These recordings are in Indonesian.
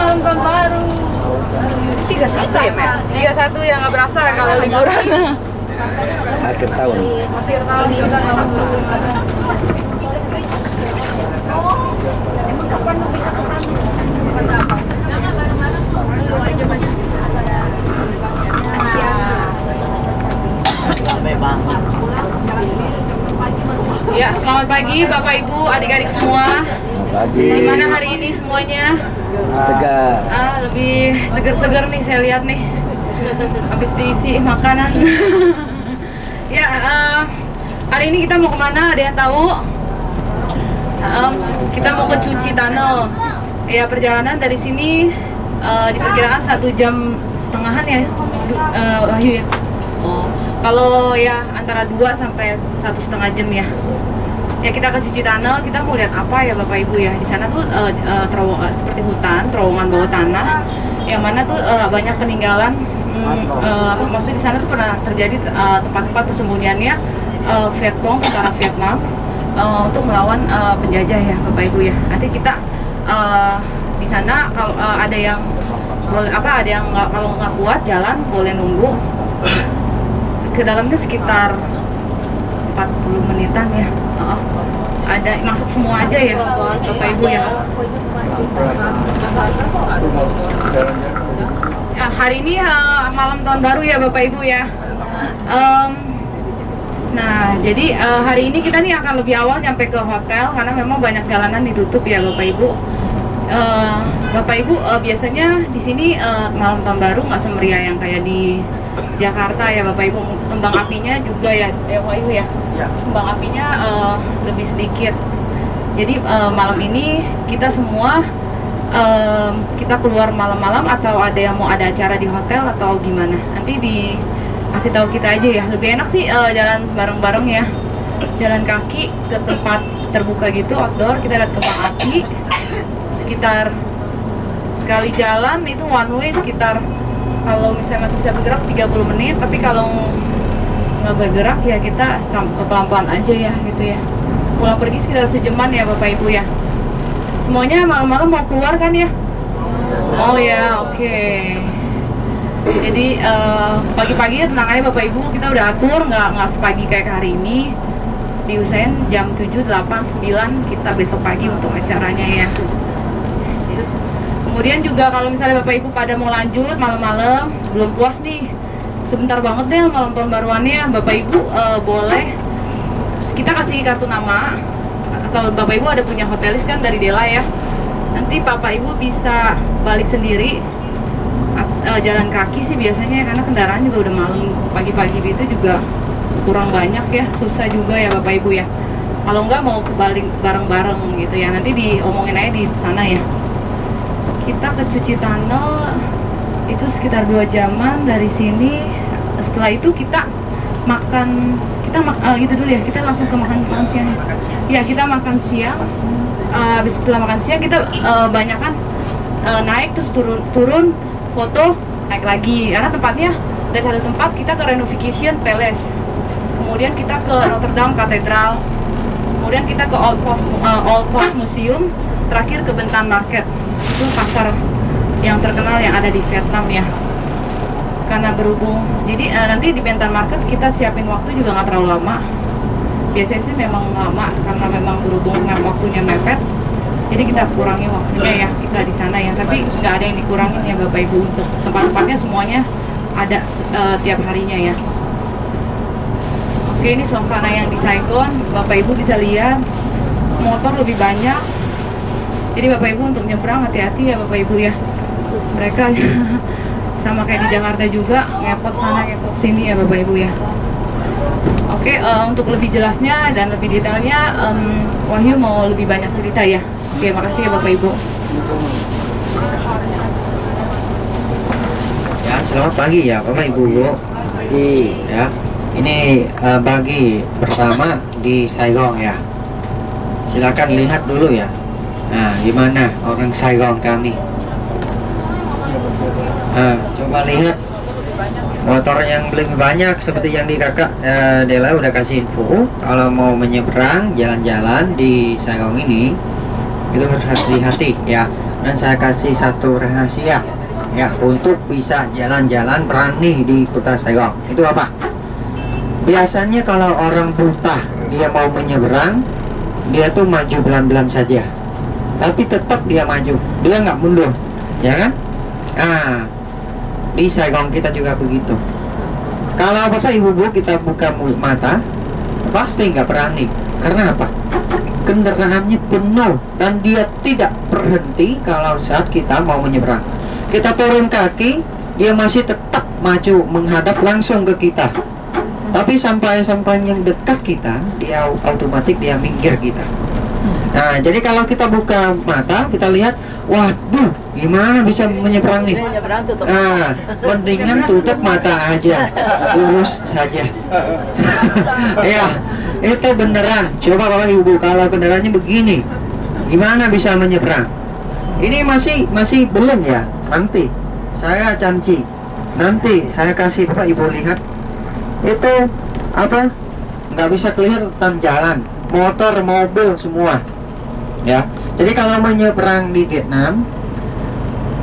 malam tahun baru. 31 ya, Mek? 31 ya, nggak berasa ya kalau liburan. Akhir tahun. Akhir tahun kita nggak dulu. Emang kapan lu bisa ke sana? Lu aja masih Ya, selamat pagi Bapak Ibu, adik-adik semua. Selamat pagi. Gimana hari ini semuanya? Segar. Lebih seger-seger nih saya lihat nih. Habis diisi makanan. Ya, hari ini kita mau kemana? Ada yang tahu? Kita mau ke Cuci Tunnel. Ya, perjalanan dari sini diperkirakan 1,5 jam ya, Wahyu ya. Oh, kalau ya antara 2 sampai 1,5 jam ya. Ya, kita ke Cuci Tunnel, kita mau lihat apa ya Bapak Ibu ya. Di sana tuh seperti hutan, terowongan bawah tanah, yang mana tuh banyak peninggalan. Maksudnya di sana tuh pernah terjadi tempat-tempat persembunyiannya Vietcong, tentara Vietnam, untuk melawan penjajah ya Bapak Ibu ya. Nanti kita di sana kalau ada yang boleh ada yang kalau nggak kuat jalan boleh nunggu. Ke dalamnya sekitar 40 menitan ya. Ada masuk semua aja ya Bapak Ibu ya. Hari ini malam tahun baru ya Bapak Ibu ya. Nah, jadi hari ini kita nih akan lebih awal nyampe ke hotel karena memang banyak jalanan ditutup ya Bapak Ibu. Bapak Ibu biasanya di sini malam tahun baru nggak semeriah yang kayak di Jakarta ya Bapak Ibu. Kembang apinya juga ya Wahyu ya. Kembang apinya lebih sedikit. Jadi malam ini kita semua kita keluar malam-malam atau ada yang mau ada acara di hotel atau gimana? Nanti kasih tahu kita aja ya. Lebih enak sih jalan bareng-bareng ya. Jalan kaki ke tempat terbuka gitu, outdoor, kita lihat kembang api. Sekitar sekali jalan itu one way sekitar, kalau misalnya masih bisa bergerak 30 menit, tapi kalau nggak bergerak ya kita pelan-pelan aja ya gitu ya. Pulang pergi sekitar sejaman ya Bapak Ibu ya. Semuanya malam-malam mau keluar kan ya? Oh ya, oke. Jadi pagi-pagi ya tenang aja Bapak Ibu, kita udah atur nggak sepagi kayak hari ini. Diusahain jam 7, 8, 9 kita besok pagi untuk acaranya ya. Kemudian juga kalau misalnya Bapak Ibu pada mau lanjut malam-malam, belum puas nih, sebentar banget deh malam tahun baruannya, Bapak Ibu boleh kita kasih kartu nama, atau Bapak Ibu ada punya hotelis kan dari Dela ya, nanti Bapak Ibu bisa balik sendiri, jalan kaki sih biasanya karena kendaraan juga udah malam, pagi-pagi itu juga kurang banyak ya, susah juga ya Bapak Ibu ya. Kalau enggak mau balik bareng-bareng gitu ya, nanti diomongin aja di sana ya. Kita ke Cuci Tunnel itu sekitar 2 jaman dari sini. Setelah itu kita makan, gitu dulu ya, kita langsung ke makan siang ya. Kita makan siang, setelah makan siang kita banyakan naik terus turun foto, naik lagi karena tempatnya dari satu tempat kita ke Renovation Palace, kemudian kita ke Rotterdam Cathedral, kemudian kita ke Old Post Museum, terakhir ke Bentan Market. Itu pasar yang terkenal yang ada di Vietnam ya. Karena berhubung, jadi nanti di Bentan Market kita siapin waktu juga nggak terlalu lama. Biasanya sih memang lama karena memang berhubung waktunya mepet. Jadi kita kurangi waktunya ya kita di sana ya. Tapi nggak ada yang dikurangin ya Bapak Ibu, untuk tempat-tempatnya semuanya ada tiap harinya ya. Oke, ini suasana yang di Saigon. Bapak Ibu bisa lihat motor lebih banyak. Jadi Bapak Ibu untuk nyebrang hati-hati ya Bapak Ibu ya. Mereka sama kayak di Jakarta juga, ngepot sana ngepot sini ya Bapak Ibu ya. Oke, untuk lebih jelasnya dan lebih detailnya Wahyu mau lebih banyak cerita ya. Oke, makasih ya Bapak Ibu. Ya, selamat pagi ya Bapak Ibu. Ya, ini pagi pertama di Saigon ya. Silakan lihat dulu ya. Nah, gimana orang Saigon kami? Coba lihat motor yang lebih banyak seperti yang di kakak Dela udah kasih info. Kalau mau menyeberang jalan-jalan di Saigon ini itu harus hati-hati ya. dan saya kasih satu rahasia ya untuk bisa jalan-jalan berani di kota Saigon. Itu apa? Biasanya kalau orang buta dia mau menyeberang, dia tuh maju pelan-pelan saja, tapi tetap dia maju, dia nggak mundur, ya kan? Di Saigon kita juga begitu. Kalau Bapak Ibu kita buka mata, pasti nggak berani. Karena apa? Kendaraannya penuh dan dia tidak berhenti kalau saat kita mau menyeberang. Kita turun kaki, dia masih tetap maju menghadap langsung ke kita. Tapi sampai yang dekat kita, dia otomatis dia minggir kita. Nah, jadi kalau kita buka mata, kita lihat, waduh, gimana bisa menyeberang nih? Mendingan tutup mata aja, lurus saja. Ya, itu beneran. Coba Bapak Ibu, kalau kendaraannya begini, gimana bisa menyeberang? Ini masih belum ya. Nanti saya janji, nanti saya kasih Bapak Ibu lihat. Itu apa? Nggak bisa kelihatan jalan, motor, mobil semua. Ya, jadi kalau menyeberang di Vietnam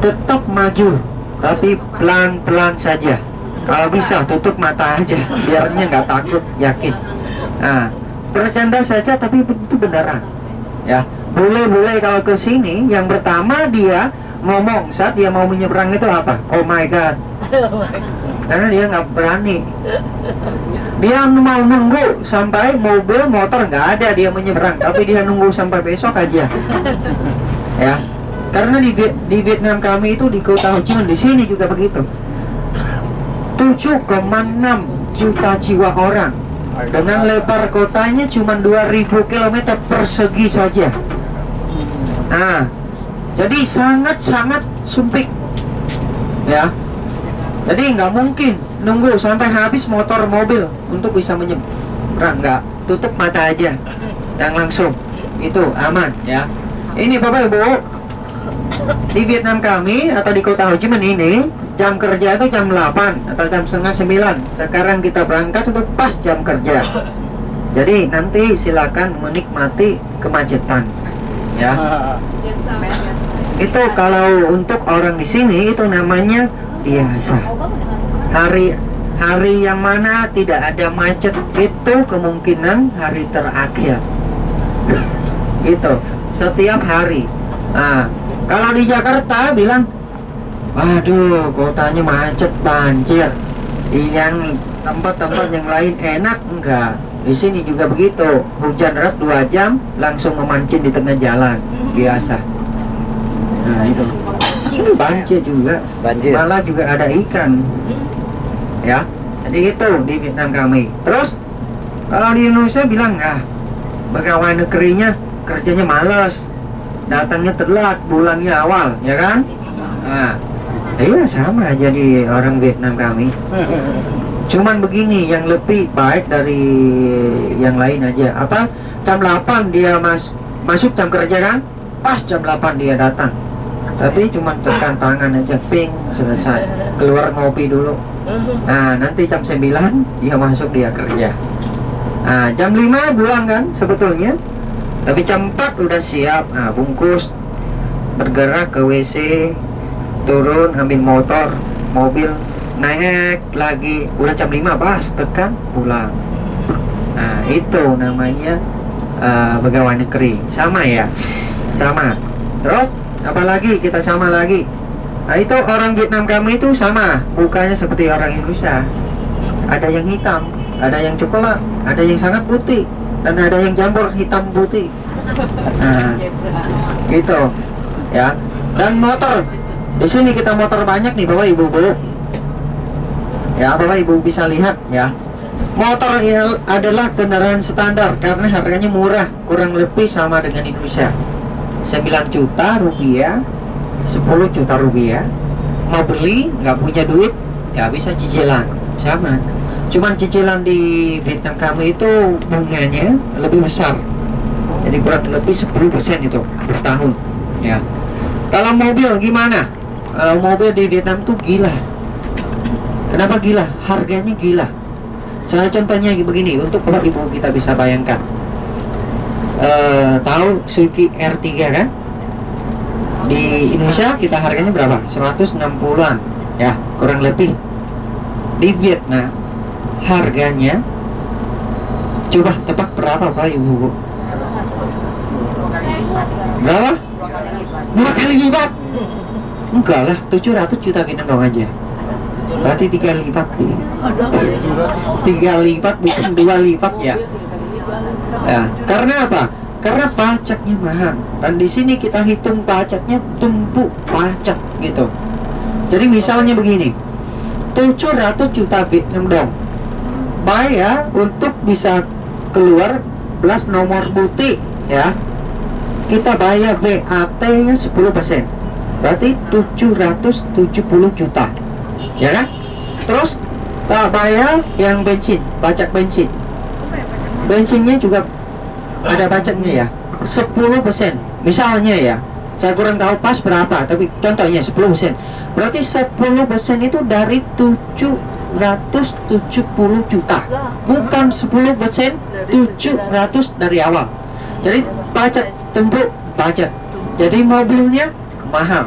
tetap maju, tapi pelan-pelan saja. Kalau bisa tutup mata aja, biarnya nggak takut, yakin. Nah, bercanda saja, tapi itu beneran. Ya, boleh kalau ke sini, yang pertama dia ngomong saat dia mau menyeberang itu apa? Oh my God. Karena dia nggak berani. Dia mau nunggu sampai mobil, motor nggak ada dia menyeberang, tapi dia nunggu sampai besok aja. Ya, karena di Vietnam kami itu di kota Ho Chi Minh, di sini juga begitu. 7,6 juta jiwa orang dengan lebar kotanya cuma 2000 km persegi saja. Nah, jadi sangat-sangat sempit. Ya. Jadi nggak mungkin nunggu sampai habis motor mobil untuk bisa menyeberang, nggak, tutup mata aja dan langsung itu aman ya. Ini Bapak Ibu, di Vietnam kami atau di kota Ho Chi Minh ini jam kerja itu jam 8 atau jam setengah 9. Sekarang kita berangkat itu pas jam kerja. Jadi nanti silakan menikmati kemacetan ya. Itu kalau untuk orang di sini itu namanya biasa. Hari yang mana tidak ada macet itu kemungkinan hari terakhir. Gitu. Setiap hari. Nah, kalau di Jakarta bilang, waduh, kotanya macet, banjir. Yang tempat-tempat yang lain enak, enggak. Di sini juga begitu. Hujan deras 2 jam langsung memancing di tengah jalan. Biasa. Nah, itu. Banjir juga. Banjir. Malah juga ada ikan. Ya. Jadi itu di Vietnam kami. Terus kalau di Indonesia bilang, pegawai negerinya kerjanya malas, datangnya telat, pulangnya awal, ya kan? Nah, iya sama aja di orang Vietnam kami. Cuman begini, yang lebih baik dari yang lain aja. Apa? Jam 8 dia masuk jam kerja kan? Pas jam 8 dia datang. Tapi cuma tekan tangan aja, ping, selesai. Keluar ngopi dulu. Nah, nanti jam 9 dia masuk, dia kerja. Nah, jam 5 pulang kan sebetulnya. Tapi jam 4 udah siap. Nah, bungkus, bergerak ke WC, turun, ambil motor, mobil, naik lagi. Udah jam 5 pas, tekan, pulang. Nah, itu namanya pegawai negeri. Sama ya? Sama. Terus apalagi kita sama lagi. Nah, itu orang Vietnam kami itu sama, mukanya seperti orang Indonesia. Ada yang hitam, ada yang coklat, ada yang sangat putih, dan ada yang campur hitam putih. Nah, gitu ya. Dan motor, di sini kita motor banyak nih Bapak Ibu. Ya, Bapak Ibu bisa lihat ya. Motor ini adalah kendaraan standar karena harganya murah, kurang lebih sama dengan Indonesia. 9 juta rupiah, 10 juta rupiah. Mau beli nggak punya duit, nggak bisa cicilan, sama. Cuman cicilan di Vietnam kami itu bunganya lebih besar, jadi kurang lebih 10% itu per tahun ya. Kalau mobil gimana? Kalau mobil di Vietnam tuh gila. Kenapa gila? Harganya gila. Saya contohnya begini, untuk Bapak Ibu kita bisa bayangkan. Tahu Suzuki R3 kan? Di Indonesia kita harganya berapa? 160-an ya, kurang lebih. Di Vietnam harganya coba tebak berapa Pak Ibu? Berapa? 2 kali lipat? Enggak lah, 700 juta Vietnam dong aja. Berarti 3 lipat. 3 lipat bukan 2 lipat ya. Ya, karena apa? Karena pajaknya mahal. Dan di sini kita hitung pajaknya tumpuk pajak gitu. Jadi misalnya begini, 700 juta Vietnam dong bayar untuk bisa keluar plus nomor butik ya. Kita bayar VAT nya 10%, berarti 770 juta ya kan. Terus tak bayar yang bensin, pajak bensin. Bensinnya juga ada pajaknya ya, 10%. Misalnya ya, saya kurang tahu pas berapa, tapi contohnya 10%. Berarti 10% itu dari 770 juta. Bukan 10%, 700 dari awal. Jadi pajak tumpuk pajak. Jadi mobilnya mahal.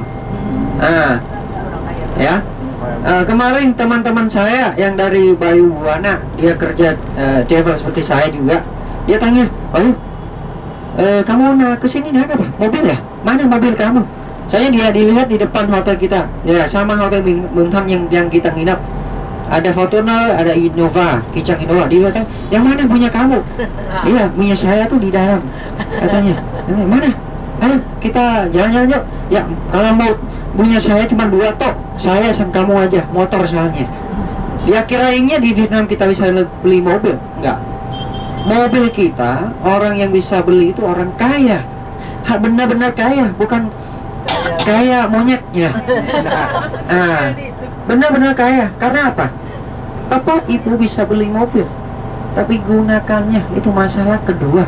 Nah, ya. Kemarin teman-teman saya yang dari Bayu Buana, dia kerja travel seperti saya juga. Dia tanya, Bayu, kamu kesini naik apa? Mobil ya? Mana mobil kamu? Saya dia dilihat di depan hotel kita. Ya, sama hotel Bintang yang kita nginap. Ada Fortuner, ada Innova, Kicang Innova. Dia bilang, yang mana punya kamu? Iya, punya saya tuh di dalam. Katanya, mana? Ayo kita jalan-jalan yuk. Ya, kalau mau punya saya cuma 2 tok. Saya sama kamu aja, motor soalnya. Ya kirainnya di Vietnam kita bisa beli mobil? Enggak. Mobil kita, orang yang bisa beli itu orang kaya. Benar-benar kaya, bukan kaya monyetnya. Nah, benar-benar kaya. Karena apa? Bapak Ibu bisa beli mobil, tapi gunakannya itu masalah kedua.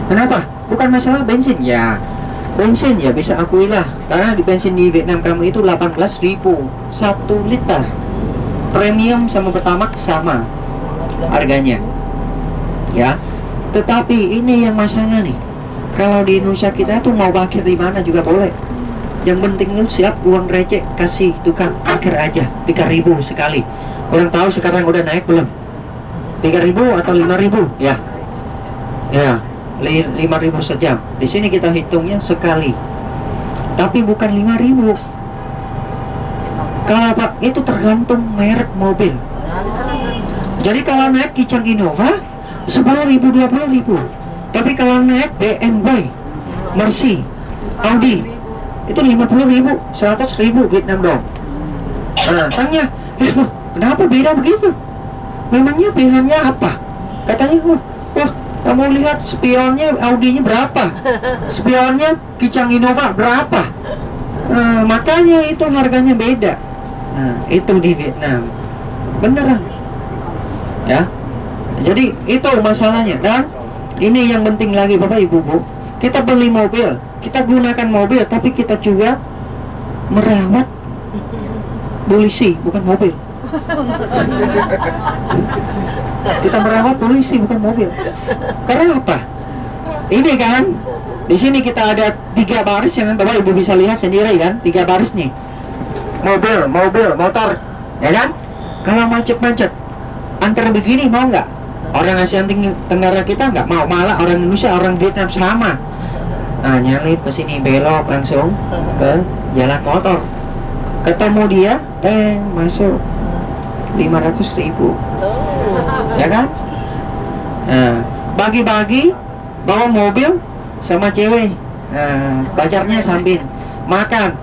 Kenapa? Bukan masalah bensin ya. Bensin ya bisa akuilah, karena di bensin di Vietnam kamu itu 18.000 1 liter. Premium sama Pertamax sama harganya. Ya. Tetapi ini yang masalah nih. Kalau di Indonesia kita tuh mau parkir di mana juga boleh. Yang penting lu siap uang receh kasih tukang parkir aja 3.000 sekali. Kurang tahu sekarang udah naik belum? 3.000 atau 5.000 ya? Ya, 5.000 sejam. Di sini kita hitungnya sekali. Tapi bukan 5.000. Kalau Pak, itu tergantung merek mobil. Jadi kalau naik Kicang Innova 10.000 20.000. Tapi kalau naik BMW, Mercy, Audi itu 50.000 100.000 Vietnam dong. Nah, tanya, loh, kenapa beda begitu? Memangnya pilihannya apa? Katanya, wah, kamu lihat spionnya Audi-nya berapa? Spionnya Kicang Innova berapa? Makanya itu harganya beda. Nah, itu di Vietnam. Beneran. Ya. Jadi itu masalahnya. Dan ini yang penting lagi Bapak Ibu Bu. Kita beli mobil, kita gunakan mobil, tapi kita juga merawat polisi, bukan mobil. Kita merawat polisi, bukan mobil. Karena apa? Ini kan, di sini kita ada 3 baris yang Bapak Ibu bisa lihat sendiri kan, 3 baris nih. Mobil, motor, ya kan? Kalau macet-macet, antara begini mau nggak? Orang Asia Tenggara kita nggak mau, malah orang Indonesia, orang Vietnam sama. Nah, nyalip ke sini belok langsung ke jalan motor. Ketemu dia, masuk 500.000. Ya kan? Nah, bagi-bagi bawa mobil sama cewek. Nah, pacarnya sambil makan.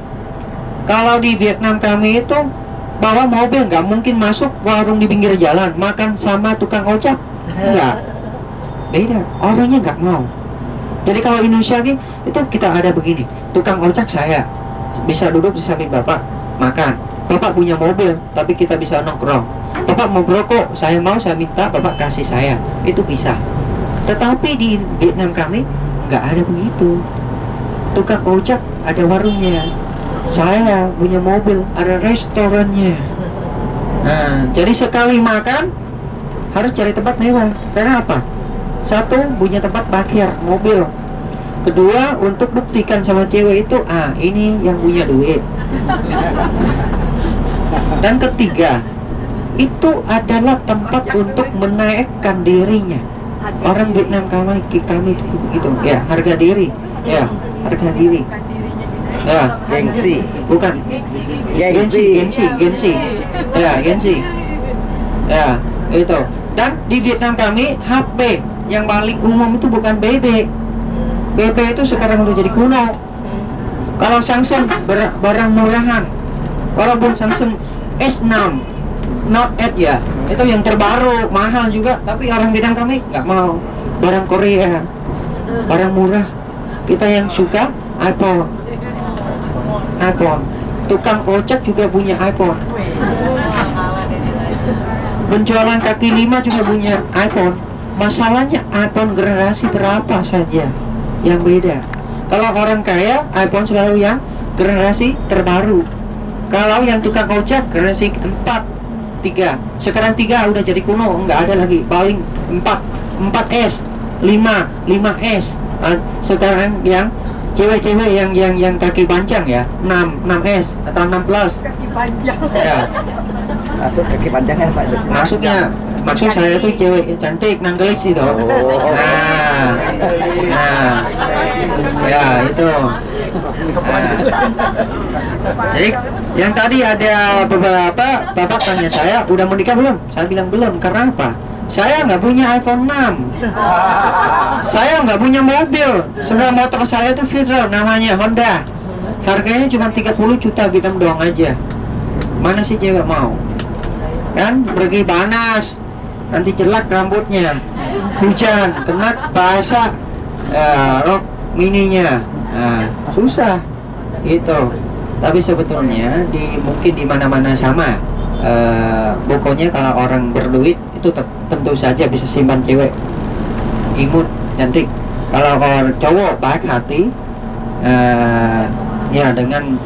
Kalau di Vietnam kami itu bawa mobil nggak mungkin masuk warung di pinggir jalan makan sama tukang ojek. Enggak. Beda, orangnya nggak mau. Jadi kalau Indonesia nih, itu kita ada begini, tukang ojek saya bisa duduk di samping Bapak makan. Bapak punya mobil, tapi kita bisa nongkrong. Bapak mau merokok, saya mau, saya minta, Bapak kasih saya. Itu bisa. Tetapi di Vietnam kami nggak ada begitu. Tukang ojek ada warungnya, saya punya mobil, ada restorannya. Nah, jadi sekali makan harus cari tempat mewah. Karena apa? Satu, punya tempat parkir mobil. Kedua, untuk buktikan sama cewek itu, ini yang punya duit. Dan ketiga, itu adalah tempat untuk menaikkan dirinya. Orang Vietnam kami gitu, ya, harga diri, ya, harga diri. Ya, Gengsi. bukan. Gengsi. Ya, gengsi. Ya, itu. Dan di Vietnam kami, HP yang paling umum itu bukan BB. BB itu sekarang udah jadi kuno. Kalau Samsung barang murahan, walaupun Samsung S6 Note 8 ya, itu yang terbaru, mahal juga. Tapi orang Vietnam kami nggak mau barang Korea, barang murah. Kita yang suka iPhone. Tukang ojek juga punya iPhone. Penjualan kaki lima juga punya iPhone. Masalahnya iPhone generasi berapa saja yang beda. Kalau orang kaya, iPhone selalu yang generasi terbaru. Kalau yang tukang ojek generasi 3. Sekarang 3 udah jadi kuno, nggak ada lagi. Paling 4S, 5S. Sekarang yang cewek-cewek yang kaki panjang ya, 6S atau 6 plus. Kaki panjang. Ya. Masuk kaki panjangnya Pak itu. Maksud saya tuh cewek cantik nanggelis itu. Ya itu. Jadi yang tadi ada beberapa bapak tanya saya udah menikah belum? Saya bilang belum. Karena apa? Saya nggak punya iPhone 6. Saya nggak punya mobil. Sebenarnya motor saya itu Fitzgerald, namanya Honda. Harganya cuma 30 juta hitam doang aja. Mana sih cewek mau? Kan pergi panas, nanti jelek rambutnya, hujan, kena basah, rok mininya, susah itu. Tapi sebetulnya mungkin di mana-mana sama. Pokoknya kalau orang berduit itu tentu saja bisa simpan cewek imut, cantik. Kalau orang cowok baik hati, ya dengan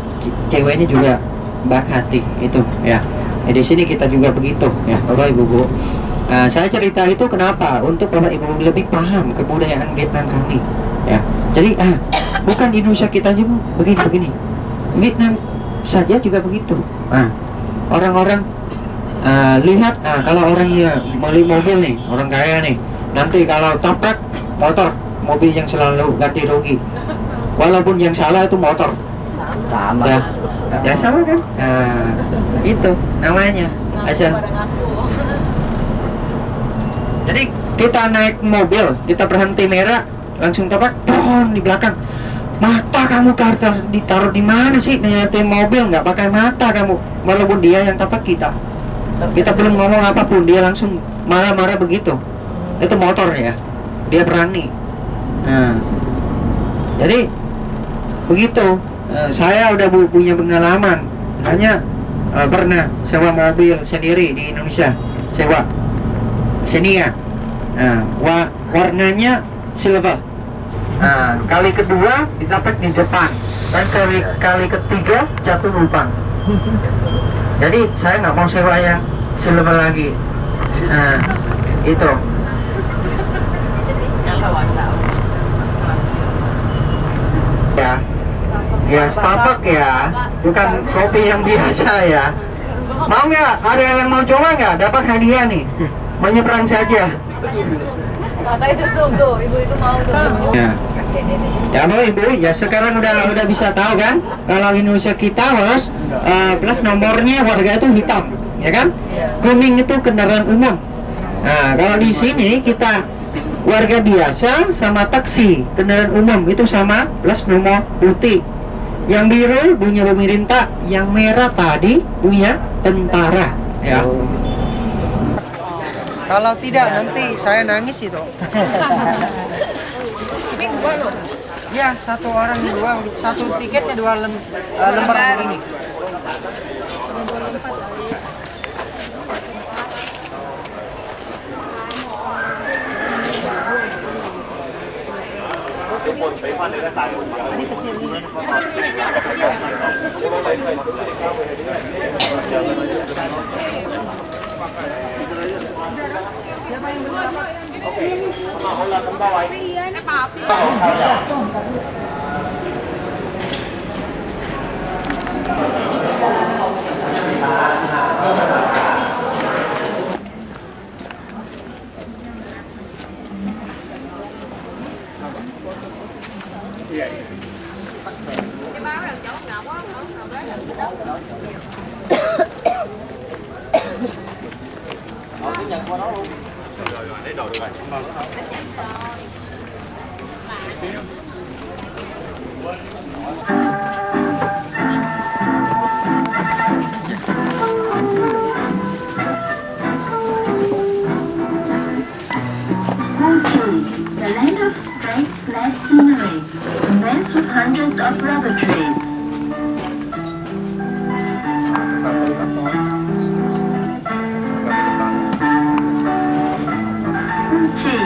ceweknya juga baik hati itu ya. Di sini kita juga begitu ya, Bapak Ibu Bu. Saya cerita itu kenapa? Untuk Bapak Ibu lebih paham kebudayaan Vietnam kami ya. Jadi bukan di Indonesia kita aja begini. Vietnam saja juga begitu. Orang-orang lihat, kalau orangnya beli mobil nih, orang kaya nih, nanti kalau tabrak mobil yang selalu ganti rugi. Walaupun yang salah itu motor. Sama. Ya sama kan? Itu namanya Asan. Jadi kita naik mobil, kita berhenti merah, langsung tabrak, di belakang. Mata kamu ditaruh di mana sih? Nyetir mobil nggak pakai mata kamu. Walaupun dia yang tabrak kita belum ngomong apapun, dia langsung marah-marah begitu. Itu motor ya, dia berani. Jadi begitu. Saya udah punya pengalaman, hanya pernah sewa mobil sendiri di Indonesia, sewa Xenia. Warnanya silver. Kali kedua didapat di depan, dan kali ketiga jatuh numpang. Jadi saya nggak mau sewa yang silver lagi. Itu. Ya Starbucks ya, bukan kopi yang biasa ya. Mau nggak? Ada yang mau coba nggak? Dapat hadiah nih. Menyeberang saja. Kata itu tuh, ibu itu mau tuh. Ya Bapak Ibu, ya sekarang udah bisa tahu kan? Kalau Indonesia kita plus nomornya warga itu hitam, ya kan? Kuning itu kendaraan umum. Kalau di sini kita warga biasa sama taksi kendaraan umum itu sama plus nomor putih. Yang biru punya pemerintah, yang merah tadi punya tentara. Ya. Kalau tidak nanti saya nangis itu. Ini gua loh. Ya, satu orang dua, satu tiketnya dua lembar begini. Ini kecil ini. Siapa yang beli? The land of straight, flat scenery, immense with hundreds of rubber trees. Fuji,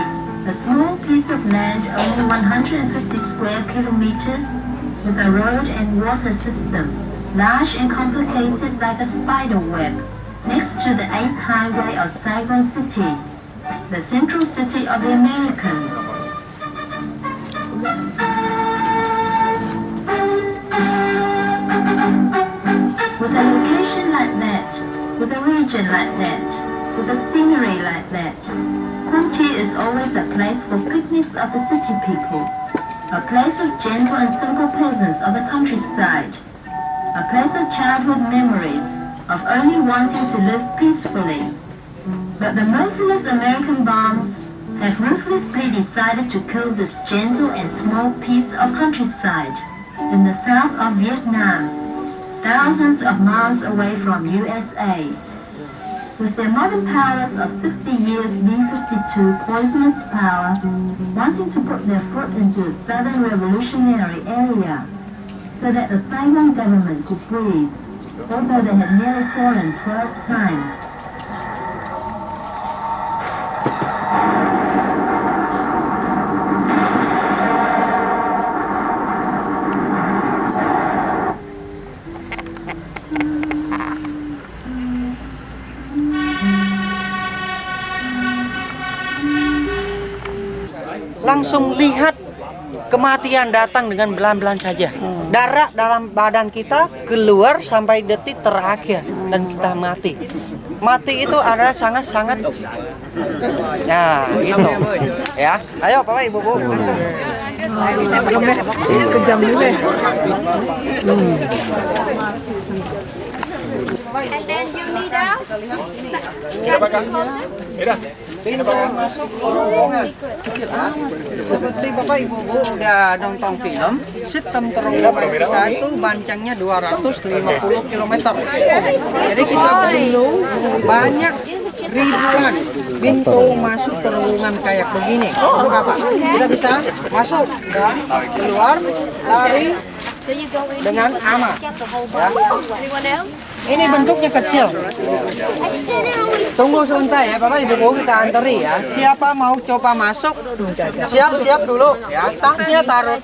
a small piece of land only 150 square kilometers, with a road and water system, large and complicated like a spider web, next to the 8th highway of Saigon City, the central city of the Americans. With a location like that, with a region like that, with a scenery like that, Kumchi is always a place for picnics of the city people, a place of gentle and simple peasants of the countryside, a place of childhood memories, of only wanting to live peacefully. But the merciless American bombs have ruthlessly decided to kill this gentle and small piece of countryside in the south of Vietnam, thousands of miles away from USA. With their modern powers of 60 years B-52 poisonous power, wanting to put their foot into the southern revolutionary area so that the Saigon government could breathe, although they had nearly fallen 12 times. Langsung lihat kematian datang dengan belan-belan saja. Darah dalam badan kita keluar sampai detik terakhir dan kita mati. Mati itu adalah sangat-sangat, ya gitu. Ya, ayo Bapak Ibu Bu langsung. Kejam juga. And then you need out. Pintu masuk terowongan. Seperti Bapak Ibu Bu udah nonton film, sistem terowongan kita itu panjangnya 250 km. Jadi kita perlu banyak ribuan pintu masuk terowongan kayak begini. Untuk apa? Kita bisa masuk dan keluar lari dengan aman. Ya. Ini bentuknya kecil. Tunggu sebentar ya Bapak Ibu Bu, kita antri ya. Siapa mau coba masuk, siap-siap dulu ya. Tasnya taruh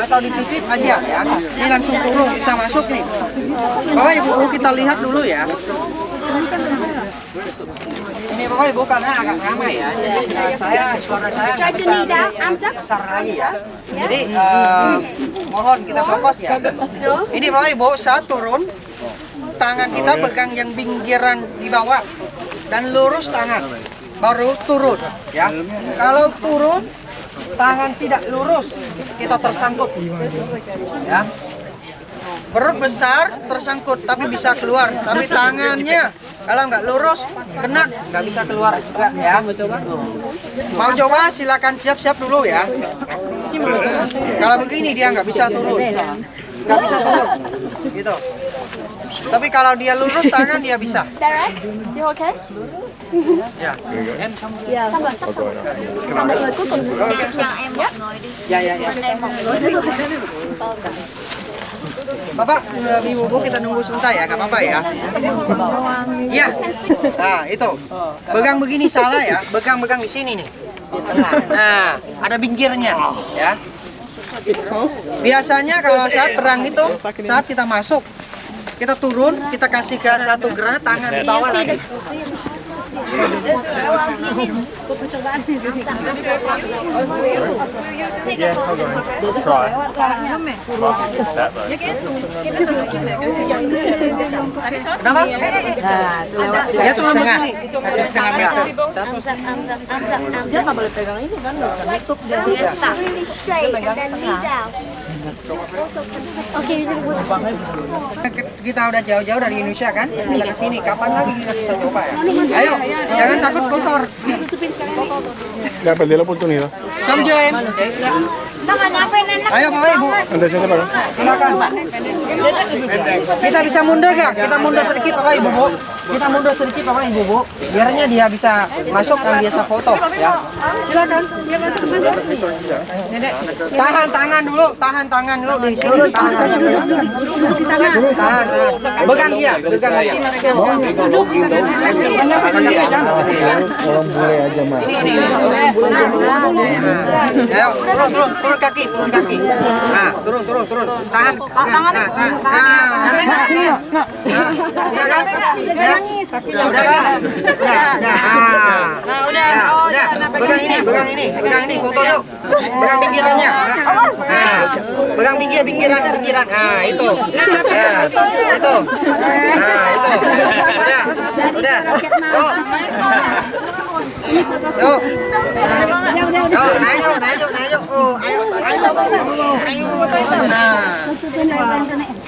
atau dititip aja ya. Ini langsung turun, bisa masuk nih. Bapak Ibu Bu, kita lihat dulu ya. Ini Bapak Ibu karena agak ramai ya. Jadi suara saya nggak bisa besar lagi ya. Jadi mohon kita fokus ya. Ini Bapak Ibu, saat turun, tangan kita pegang yang pinggiran di bawah dan lurus tangan, baru turun ya. Kalau turun tangan tidak lurus, kita tersangkut ya. Perut besar tersangkut tapi bisa keluar, tapi tangannya kalau nggak lurus kena nggak bisa keluar juga ya. Mau coba silakan, siap-siap dulu ya. Kalau begini dia nggak bisa turun, nggak bisa turun gitu. Tapi kalau dia lurus tangan dia bisa. Derek, you okay? Ya. Em xong rồi. Dạ. Xong rồi, sắp xong. Còn mọi người cuối cùng Cho em một người đi. Ya ya ya. Bên đây một người đi. Bapak, Ibu Bu kita nunggu sebentar ya, nggak apa-apa ya. Iya. Nah itu, pegang begini salah ya, pegang di sini nih. Nah, ada pinggirnya ya. Biasanya kalau saat perang itu, saat kita masuk, kita turun, kita kasih ke satu gerak tangan di bawah lagi. Kenapa? Ya tuh setengah. 1,5 meter. Dia nggak boleh pegang ini kan, nutup dia. Really straight and then knee down. Okay, Kita udah jauh-jauh dari Indonesia kan? Kita ke sini. Kapan lagi kita bisa coba ya? Ayo, jangan takut kotor. Ya, perdí la oportunidad. Som Jem. Ayo Bapak Ibu, Antes de pagar. silakan. Kita bisa mundur nggak? Kita mundur sedikit Bapak Ibu Bu. Kita mundur sedikit Bapak Ibu Bu. Biarnya dia bisa masuk dan biasa foto ya. Silakan. Tahan tangan dulu di sini. Tahan tangan dulu. Tahan. Begang dia. Orang bule aja mah. Ayo, turun kaki. Nah, turun. Tahan. Udah kan? Pegang ini, foto yuk. Pegang pinggirannya. Nah, pegang pinggiran. Nah, itu. Itu. Udah. Yuk. Naik yuk.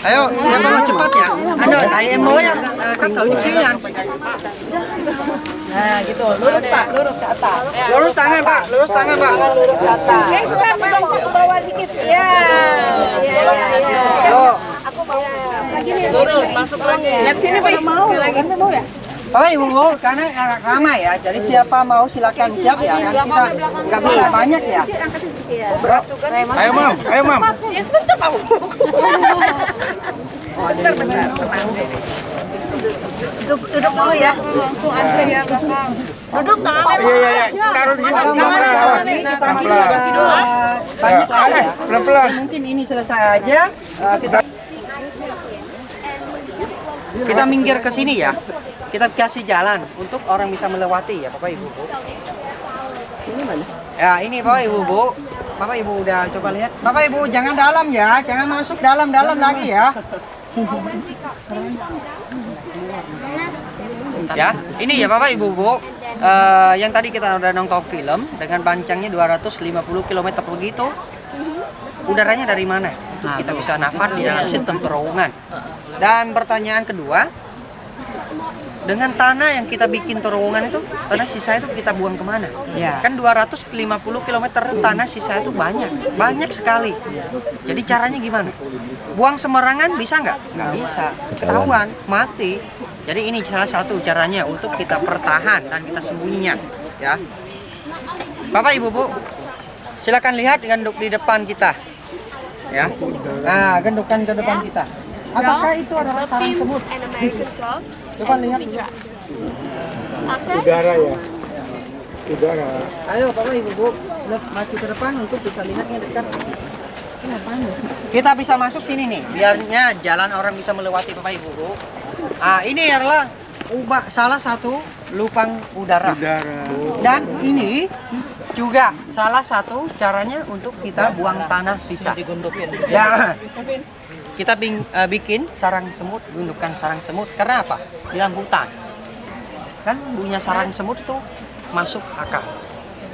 Ayo, siapa mau cepat ya? Saya mau yang kecil-kecilnya. Nah, gitu. Lurus Pak, lurus ke atas. Lurus tangan Pak. Lurus ke atas. Ke bawah dikit. Ya. Yuk. Turun, masuk lagi. Lihat sini Pak. Mau ya? Bapak Ibu Bu, karena agak ramai ya, jadi siapa mau silakan siap ya, kan kita nggak bisa banyak ya. Berat. Ayo mam. Ya sebentar Pak. Bentar, tenang. Duduk dulu ya. Langsung antri ya Bapak. Duduk tangan. Iya. Taruh di sini. Kita masih bagi dulu. Banyak lah ya. Pelan-pelan. Mungkin ini selesai aja. Kita minggir ke sini ya. Kita kasih jalan untuk orang bisa melewati ya Bapak Ibu. Ini mana? Ya ini Bapak Ibu Bu. Bapak Ibu udah coba lihat. Bapak Ibu jangan dalam ya, jangan masuk dalam lagi ya. Ya, ini ya Bapak Ibu Bu. Yang tadi kita udah nonton film dengan pancangnya 250 km begitu. Udaranya dari mana? Untuk kita bisa nafas di dalam sistem terowongan. Dan pertanyaan kedua, dengan tanah yang kita bikin terowongan itu, tanah sisa itu kita buang kemana? Ya. Kan 250 km tanah sisa itu banyak sekali. Jadi caranya gimana? Buang sembarangan bisa nggak? Nggak bisa, ketahuan, mati. Jadi ini salah satu caranya untuk kita pertahan dan kita sembunyinya, ya. Bapak Ibu Bu, silakan lihat genduk di depan kita, ya. Nah, gendukan ke depan kita. Apakah itu adalah sarang semut? Coba lihat dulu. Udara ya. Udara. Ayo Bapak Ibu Bu, maju ke depan untuk bisa lihatnya dekat. Kita bisa masuk sini nih, biarnya jalan orang bisa melewati Bapak Ibu Bu. Ini adalah salah satu lubang udara. Dan ini juga salah satu caranya untuk kita buang tanah sisa. Ya. Kita bikin sarang semut, gundukan sarang semut. Karena apa? Di dalam hutan. Kan punya sarang semut itu masuk akal.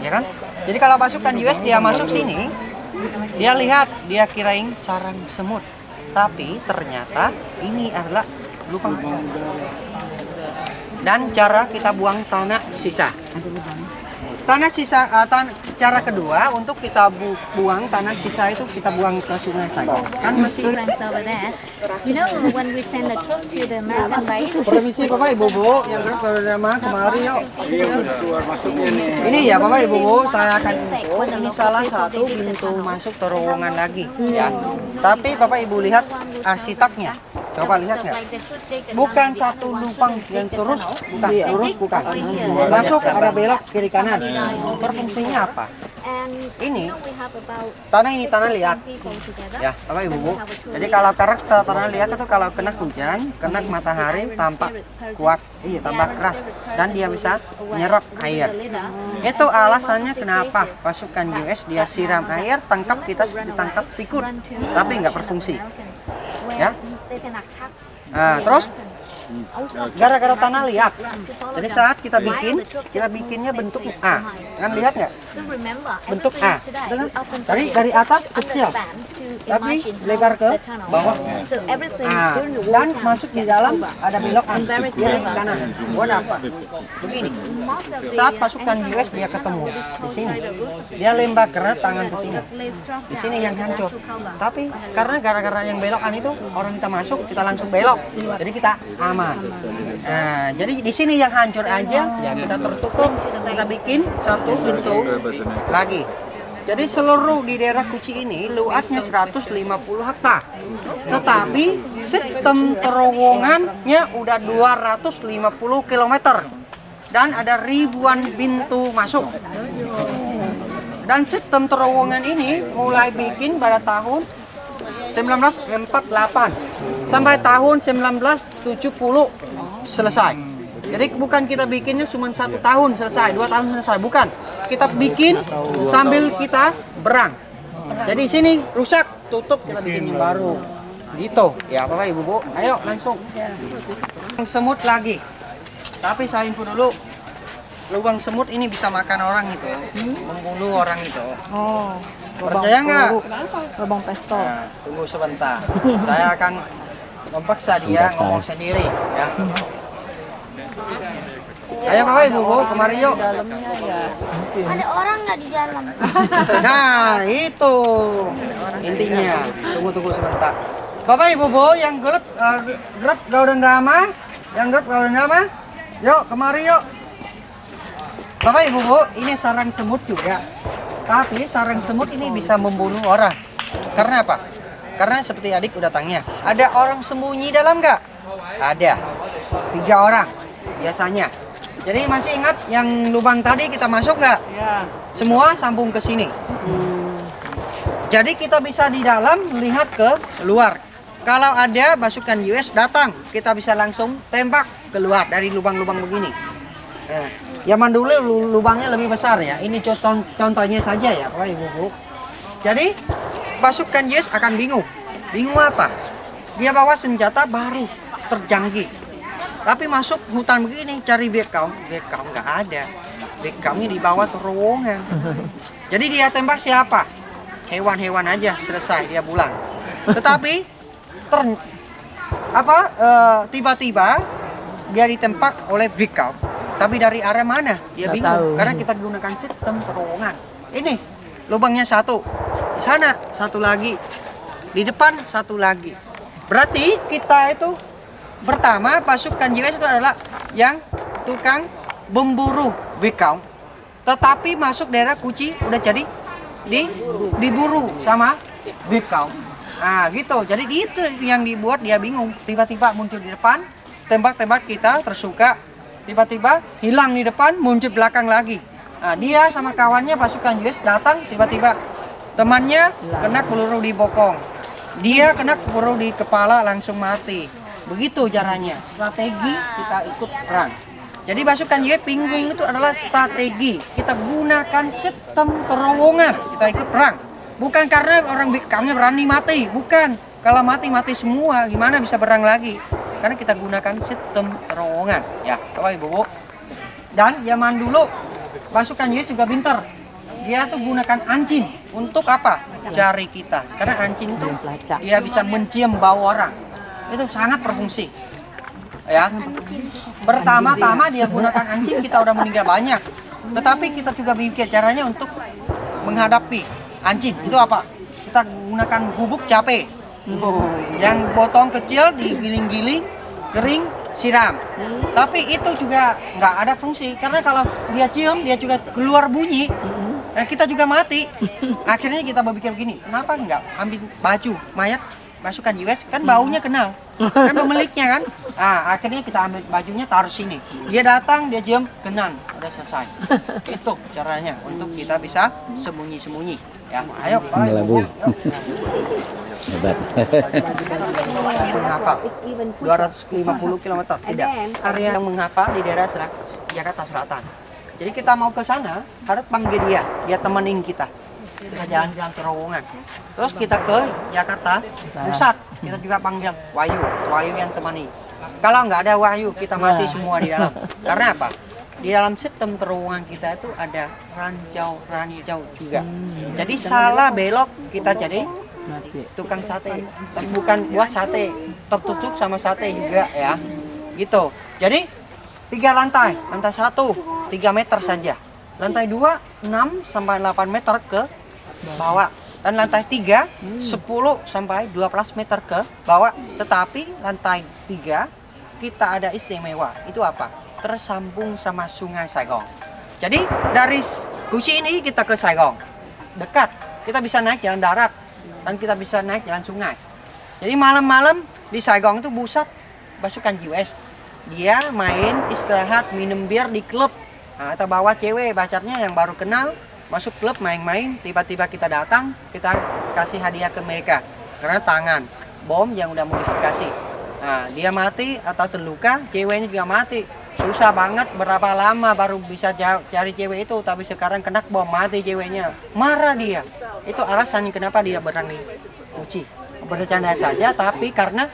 Ya kan? Jadi kalau pasukan US dia masuk sini, dia lihat, dia kirain sarang semut. Tapi ternyata ini adalah lubang. Dan cara kita buang tanah sisa. Tanah sisa, cara kedua untuk kita buang tanah sisa itu kita buang ke Sungai Saigong. Kan masih. Friends over there. You know when we send the troop to the American base? Permisi Bapak Ibu Bu, yang bernama kemari yuk. Ini ya Bapak Ibu Bu, saya akan ini salah satu pintu masuk terowongan lagi ya. Tapi Bapak Ibu lihat arsiteknya. Coba lihat nggak? Bukan satu lubang yang terus, bukan lurus, bukan. Masuk ada belok kiri kanan. Berfungsinya apa? Ini tanah liat, ya, Bapak Ibu Bu. Jadi kalau karakter tanah liat itu kalau kena hujan, kena matahari tampak kuat, tambah keras, dan dia bisa nyerap air. Itu alasannya kenapa pasukan US dia siram air, tangkap kita seperti tangkap tikus, tapi nggak berfungsi. Ya. Nah, terus gara-gara tanah liat. Jadi saat kita bikinnya bentuk A. Kan lihat nggak? Bentuk A. Dari atas kecil, tapi lebar ke bawah. Nah, dan masuk di dalam ada belokan kiri kanan. Buat apa? Begini. Saat pasukan US dia ketemu di sini, dia lembah gerak tangan ke sini. Di sini yang hancur. Tapi karena gara-gara yang belokan itu orang kita masuk, kita langsung belok. Jadi kita aman. Nah, jadi di sini yang hancur aja, kita tertutup, kita bikin satu pintu lagi. Jadi seluruh di daerah Kuci ini luasnya 150 hektar. Tetapi sistem terowongannya udah 250 km. Dan ada ribuan pintu masuk. Dan sistem terowongan ini mulai bikin pada tahun 1948 sampai tahun 1970 selesai. Jadi bukan kita bikinnya cuma 1 tahun selesai, 2 tahun selesai, bukan. Kita bikin sambil kita berang. Jadi sini rusak, tutup, kita bikin yang baru. Gitu. Ya Bapak Ibu Bu, ayo langsung. Semut lagi. Tapi saya info dulu. Lubang semut ini bisa makan orang itu, membunuh orang itu. Oh. Percaya nggak? Lubang pesto. Nah, tunggu sebentar. Saya akan memaksa dia ngomong sendiri, ya. Ayo Bapak Ibu Bu, kemari yuk. Ada orang nggak di dalam? Nah, itu intinya. Tunggu sebentar. Bapak Ibu Bu, yang grup Golden Dama, yuk kemari yuk. Bapak Ibu Bu, ini sarang semut juga. Tapi sarang semut ini bisa membunuh orang. Karena apa? Karena seperti adik udah tanya, ada orang sembunyi dalam nggak? Ada. 3 orang biasanya. Jadi masih ingat yang lubang tadi kita masuk nggak? Ya. Semua sambung ke sini. Jadi kita bisa di dalam lihat ke luar. Kalau ada pasukan US datang, kita bisa langsung tembak keluar dari lubang-lubang begini. Nah, zaman dulu lubangnya lebih besar ya. Ini contohnya saja ya, Bapak Ibu Bu. Jadi pasukan US akan bingung. Bingung apa? Dia bawa senjata baru, terjangkit. Tapi masuk hutan begini cari background nggak ada. Backgroundnya di bawah terowongan. Jadi dia tembak siapa? Hewan-hewan aja, selesai dia pulang. Tetapi tiba-tiba dia ditembak oleh background. Tapi dari arah mana? Dia bingung. Karena kita gunakan sistem terowongan. Ini lubangnya 1. Di sana 1 lagi. Di depan 1 lagi. Berarti kita itu pertama pasukan US itu adalah yang tukang memburu background. Tetapi masuk daerah Kuci udah jadi diburu sama background. Nah gitu. Jadi itu yang dibuat dia bingung. Tiba-tiba muncul di depan, tembak-tembak kita tersuka. Tiba-tiba hilang di depan, muncul belakang lagi. Nah, dia sama kawannya pasukan US datang, tiba-tiba temannya kena peluru di bokong. Dia kena peluru di kepala, langsung mati. Begitu caranya, strategi kita ikut perang. Jadi pasukan US bingung itu adalah strategi. Kita gunakan sistem terowongan, kita ikut perang. Bukan karena orang kami berani mati, bukan. Kalau mati semua, gimana bisa perang lagi? Karena kita gunakan sistem terowongan, ya, Bapak Ibu. Dan zaman dulu pasukan US juga pinter. Dia tuh gunakan anjing untuk apa? Cari kita. Karena anjing itu dia bisa mencium bau orang. Itu sangat berfungsi. Ya. Pertama-tama dia gunakan anjing, kita udah meninggal banyak. Tetapi kita juga bikin caranya untuk menghadapi anjing. Itu apa? Kita gunakan bubuk cabe. Yang potong kecil digiling-giling, kering, siram. Tapi itu juga nggak ada fungsi karena kalau dia cium dia juga keluar bunyi dan kita juga mati. Akhirnya kita berpikir begini, kenapa nggak ambil baju mayat pasukan US kan baunya kenal. kan pemiliknya kan. Nah, akhirnya kita ambil bajunya taruh sini. Dia datang, dia diam, kenan, udah selesai. Itu caranya untuk kita bisa sembunyi-sembunyi. Ya, ayo, Ngelabui. Hebat. menghafal 250 km tidak. Area yang menghafal di daerah Jakarta Selatan. Jadi kita mau ke sana harus panggil dia temenin kita. Kita jalan-jalan terowongan. Terus kita ke Jakarta Pusat, kita juga panggil Wahyu yang temani. Kalau nggak ada Wahyu, kita mati semua di dalam. Karena apa? Di dalam sistem terowongan kita itu ada ranjau juga. Jadi salah belok kita jadi tukang sate. Bukan buat sate, tertutup sama sate juga ya. Gitu. Jadi 3 lantai. Lantai 1 3 meter saja. Lantai 2 6 sampai 8 meter ke bawah. Dan lantai 3 10 sampai 12 meter ke bawah. Tetapi lantai 3 kita ada istimewa. Itu apa? Tersambung sama Sungai Saigong. Jadi dari Guci ini kita ke Saigong. Dekat. Kita bisa naik jalan darat dan kita bisa naik jalan sungai. Jadi malam-malam di Saigong itu pusat pasukan US. Dia main istirahat minum bir di klub. Nah, atau bawa cewek pacarnya yang baru kenal masuk klub main-main, tiba-tiba kita datang, kita kasih hadiah ke mereka karena tangan bom yang udah modifikasi. Nah, dia mati atau terluka, ceweknya juga mati. Susah banget, berapa lama baru bisa cari cewek itu, tapi sekarang kena bom, mati ceweknya. Marah dia. Itu alasannya kenapa dia berani Guci. Bercanda saja, tapi karena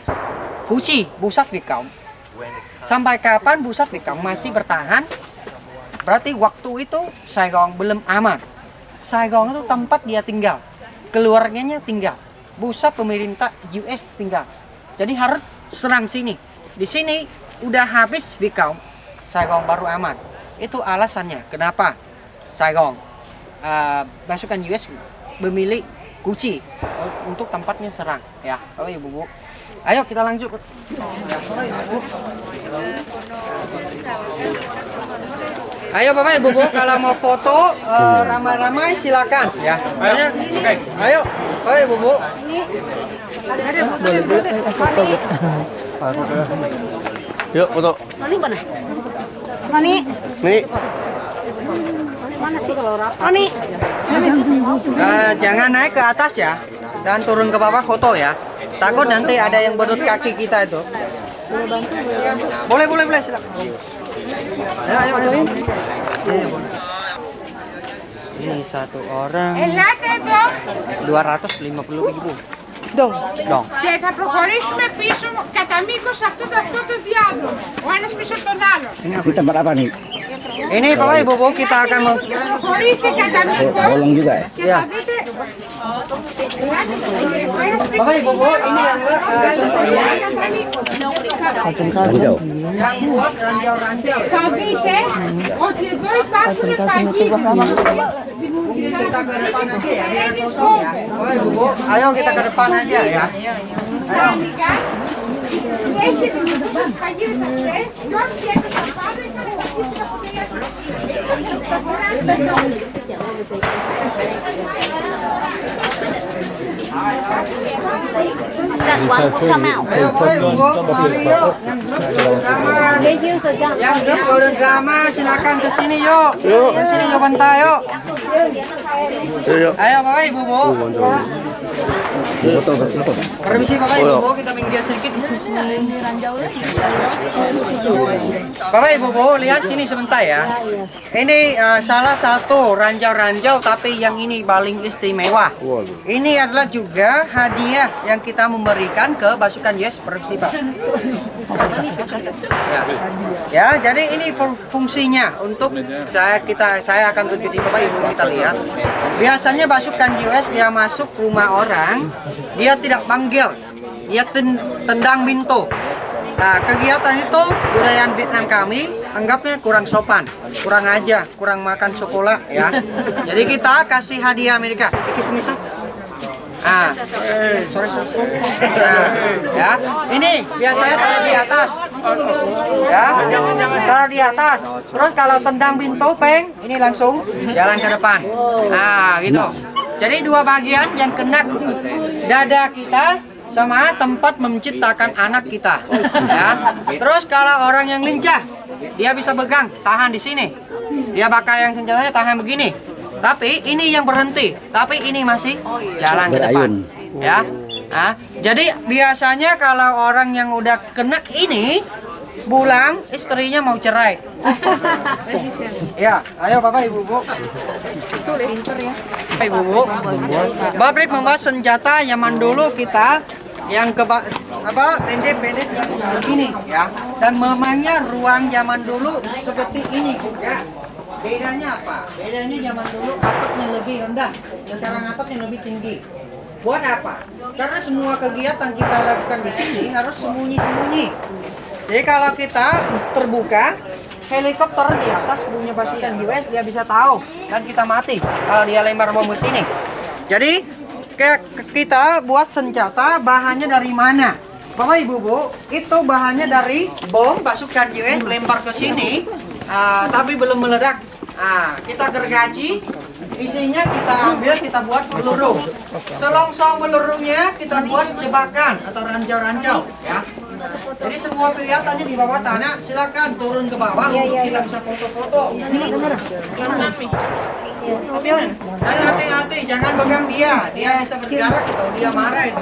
Guci, pusat Vikam. Sampai kapan pusat Vikam masih bertahan? Berarti waktu itu Saigong belum aman. Saigong itu tempat dia tinggal, keluarganya tinggal, pusat pemerintah US tinggal. Jadi harus serang sini. Di sini udah habis Vikam, Saigong baru aman. Itu alasannya kenapa Saigong pasukan US memilih Guci untuk tempatnya serang. Ya, oh ibu-ibu. Ayo kita lanjut. Ayo Bapak Ibu, kalau mau foto ramai-ramai silakan ya. Ayo, Bapak Ibu. Yuk foto. Noni. Nih. Mana sih kalau rapat? Noni. Jangan naik ke atas ya, dan turun ke bawah foto ya. Takut nanti ada yang berut kaki kita itu. Boleh silakan. Ayo. Ini satu orang 250.000. Dong. Και θα προχωρήσουμε πίσω κατά μήκος αυτό το διάδρομο. Ο ένας πίσω από τον άλλον. Ini tempat apa nih? Ini Bapak Ibu kita akan Θα προχωρήσει κατά μήκος Bolong juga ya? και θα δείτε. Bapak Ibu ini Ranjau. yang buat ranjau-ranjau. Θα δείτε ότι εδώ υπάρχουν παγίδες. Kita ke depan aja ya, biar kosong ya. Bapak Ibu, ayo kita ke depan aja ya. Ayo. Έχει τις παγίδες αυτές, νιώθει και έπαιξε πάνω, είχαν αρχίσει τα That one will come out. Ayo Bapak Ibu, mari yuk. Yang grup drama, They use a gun. yang grup drama silakan ke sini yuk. Ke sini yuk bentar yuk. Ayo Bapak Ibu. Foto. Permisi Bapak Ibu, kita minggir sedikit. Bapak Ibu, lihat sini sebentar ya. Ini salah satu ranjau-ranjau, tapi yang ini paling istimewa. Ini adalah juga hadiah yang kita memberikan ke pasukan US. Permisi Pak. Ya, jadi ini fungsinya untuk saya akan tunjukin Bapak Ibu, kita lihat. Biasanya pasukan US dia masuk rumah orang, dia tidak panggil, dia tendang pintu. Nah, kegiatan itu budaya Vietnam kami anggapnya kurang sopan, kurang aja, kurang makan sekolah ya. Jadi kita kasih hadiah mereka. Iki sumisah. Ah, sorry. Nah, ya, ini biasanya taruh di atas. Ya, taruh di atas. Terus kalau tendang pintu peng, ini langsung jalan ke depan. Nah, gitu. Jadi dua bagian yang kena dada kita sama tempat menciptakan anak kita. Ya. Terus kalau orang yang lincah, dia bisa pegang, tahan di sini. Dia pakai yang senjatanya tahan begini. Tapi ini yang berhenti, tapi ini masih jalan ke depan. Ya. Nah, jadi biasanya kalau orang yang udah kena ini pulang, istrinya mau cerai. Ya, ayo Bapak Ibu Bu. Bapak Ibu Bu. Bapak membahas senjata zaman dulu kita yang pendek-pendek yang begini ya. Dan memangnya ruang zaman dulu seperti ini ya. Bedanya apa? Bedanya zaman dulu atapnya lebih rendah, sekarang atapnya lebih tinggi. Buat apa? Karena semua kegiatan kita lakukan di sini harus sembunyi-sembunyi. Jadi kalau kita terbuka, helikopter di atas punya pasukan US dia bisa tahu dan kita mati kalau dia lempar bom ke sini. Jadi kita buat senjata bahannya dari mana? Bapak Ibu Bu, itu bahannya dari bom pasukan US lempar ke sini, tapi belum meledak. Kita gergaji, isinya kita ambil, kita buat peluru. Selongsong pelurunya kita buat jebakan atau rancau-rancau ya. Jadi semua kelihatannya di bawah tanah, silakan turun ke bawah untuk kita bisa foto-foto. Dan hati-hati, jangan pegang dia bisa bergerak itu, dia marah itu.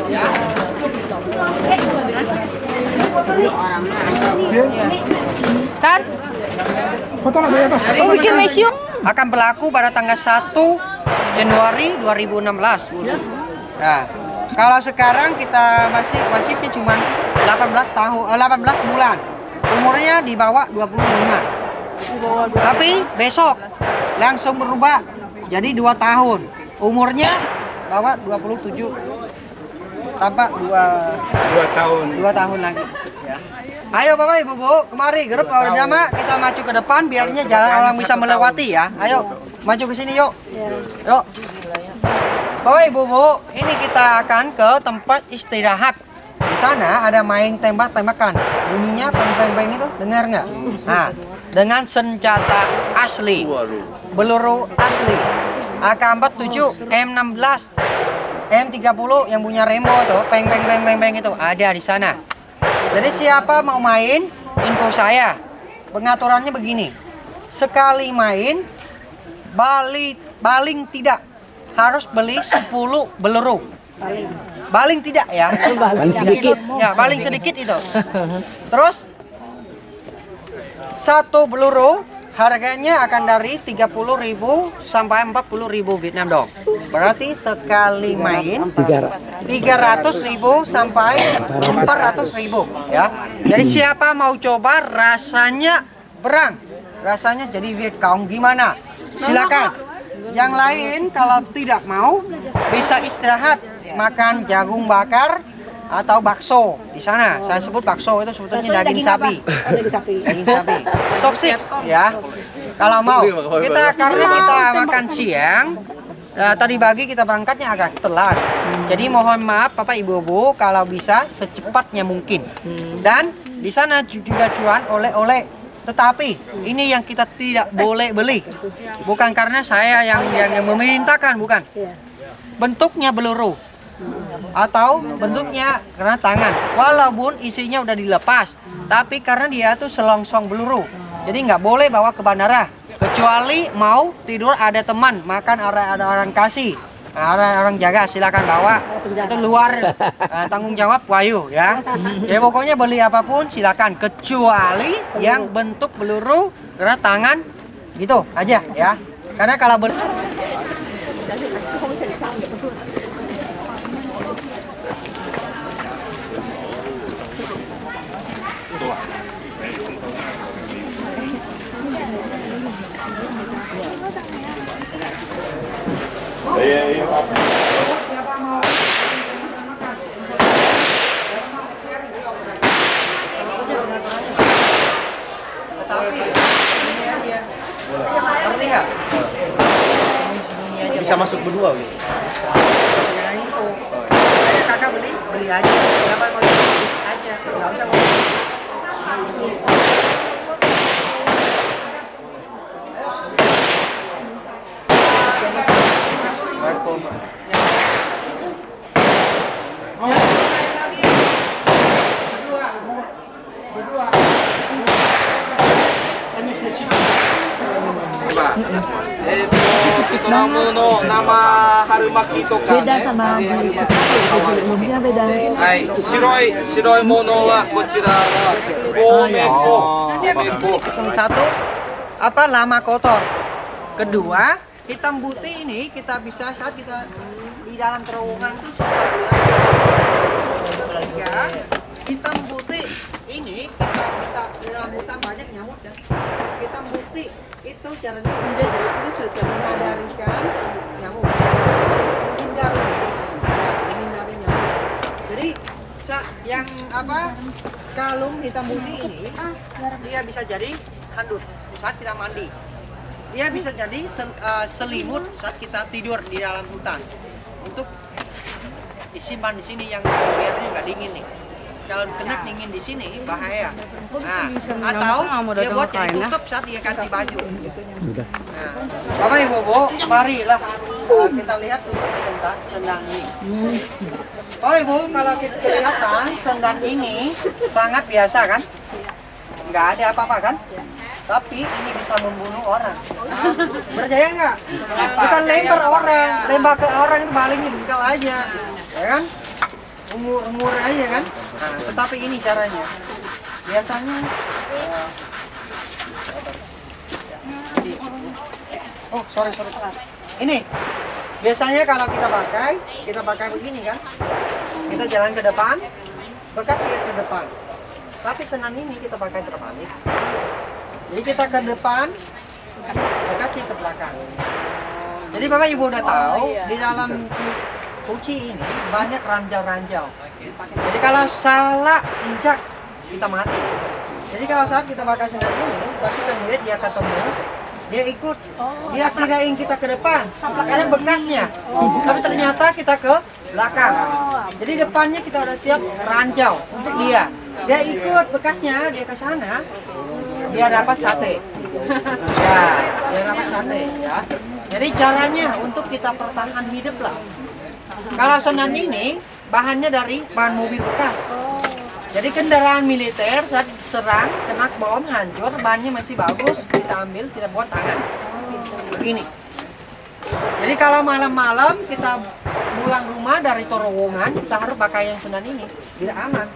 Ya. Kan? Jadi akan berlaku pada tanggal 1 Januari 2016. Nah, kalau sekarang kita masih wajibnya cuma 18 bulan. Umurnya di bawah 25. Tapi besok langsung berubah jadi 2 tahun. Umurnya bawah 27 sampai 2 tahun lagi. Ya. Ayo Bapak Ibu Bu, kemari grup Drama kita maju ke depan biarnya jalan orang bisa melewati ya. Ayo maju ke sini yuk. Yuk. Bapak Ibu Bu, ini kita akan ke tempat istirahat. Di sana ada main tembak-tembakan. Bunyinya peng-peng-peng itu, dengar nggak? Nah, dengan senjata asli, peluru asli, AK-47, M16, M30 yang punya Rembo itu, peng-peng-peng-peng itu ada di sana. Jadi siapa mau main, info saya. Pengaturannya begini. Sekali main, baling tidak harus beli 10 peluru. Baling tidak ya. Baling sedikit. Ya, baling sedikit itu. Terus satu peluru harganya akan dari 30.000 sampai 40.000 Vietnam dong. Berarti sekali main 300.000 sampai 400.000 ya. Jadi siapa mau coba rasanya perang, rasanya jadi Viet Cong gimana? Silakan. Yang lain kalau tidak mau bisa istirahat, makan jagung bakar atau bakso di sana. Saya sebut bakso itu sebetulnya daging sapi. Daging sapi. Soksik ya. Kalau mau kita karena kita makan siang. Tadi pagi kita berangkatnya agak telat. Jadi mohon maaf Bapak Ibu kalau bisa secepatnya mungkin. Dan di sana juga jual oleh-oleh. Tetapi ini yang kita tidak boleh beli. Bukan karena saya yang memerintahkan, bukan. Bentuknya peluru atau bentuknya karena tangan. Walaupun isinya udah dilepas, tapi karena dia tuh selongsong peluru. Jadi nggak boleh bawa ke bandara. Kecuali mau tidur ada teman, makan ada orang kasih, ada orang jaga, silakan bawa. Itu luar tanggung jawab Wahyu ya. Ya pokoknya beli apapun silakan, kecuali yang bentuk peluru karena tangan gitu aja ya. Karena kalau beli siapa mau tetapi ini aja ngerti nggak? Bisa masuk berdua gitu. Ya itu kakak beli aja, siapa mau beli aja, nggak usah ngomong. か。Itonamu no nama harumaki to ka. Beda sama di umumnya beda. Hai, shiroi mono wa kochira wa omeko. Satu, apa lama kotor. Kedua, hitam putih ini kita bisa saat kita di dalam terowongan itu ketiga, hitam putih ini kita bisa di dalam hutan banyak nyamuk ya. Hitam putih itu caranya ini sudah mengadarikan nyamuk, menghindari nyamuk. Jadi yang apa kalung hitam putih ini dia bisa jadi handuk saat kita mandi. Dia bisa jadi selimut saat kita tidur di dalam hutan untuk disimpan di sini yang biarnya nggak dingin nih. Kalau kena dingin di sini bahaya. Nah, atau dia buat jadi tutup saat dia ganti baju. Nah, Bapak Ibu, marilah kita lihat dulu tentang sendal ini. Bapak Ibu, kalau kita kelihatan sendal ini sangat biasa kan? Nggak ada apa-apa kan? Tapi ini bisa membunuh orang. Percaya nggak? Bukan lempar orang, lempar ke orang itu palingnya bekal aja, ya kan? Umur aja kan? Nah, tetapi ini caranya. Biasanya sorry. Ini biasanya kalau kita pakai begini kan? Kita jalan ke depan, bekas ke depan. Tapi senang ini kita pakai terbalik. Jadi kita ke depan, kaki ke belakang. Jadi Bapak Ibu udah tahu di dalam kunci ini banyak ranjau-ranjau. Jadi kalau salah injak kita mati. Jadi kalau saat kita pakai sendal ini, pasukan duit dia ketemu, dia ikut, dia kirain kita ke depan, karena bekasnya. Tapi ternyata kita ke belakang. Jadi depannya kita udah siap ranjau untuk dia. Dia ikut bekasnya, dia ke sana. Dia dapat sate. Ya, dia dapat sate ya. Jadi caranya untuk kita pertahankan hidup lah. Kalau sendal ini bahannya dari bahan mobil bekas. Jadi kendaraan militer saat serang, kena bom, hancur, bahannya masih bagus, kita ambil, kita buat tangan. Begini. Jadi kalau malam-malam kita pulang rumah dari terowongan, kita harus pakai yang sendal ini, biar aman.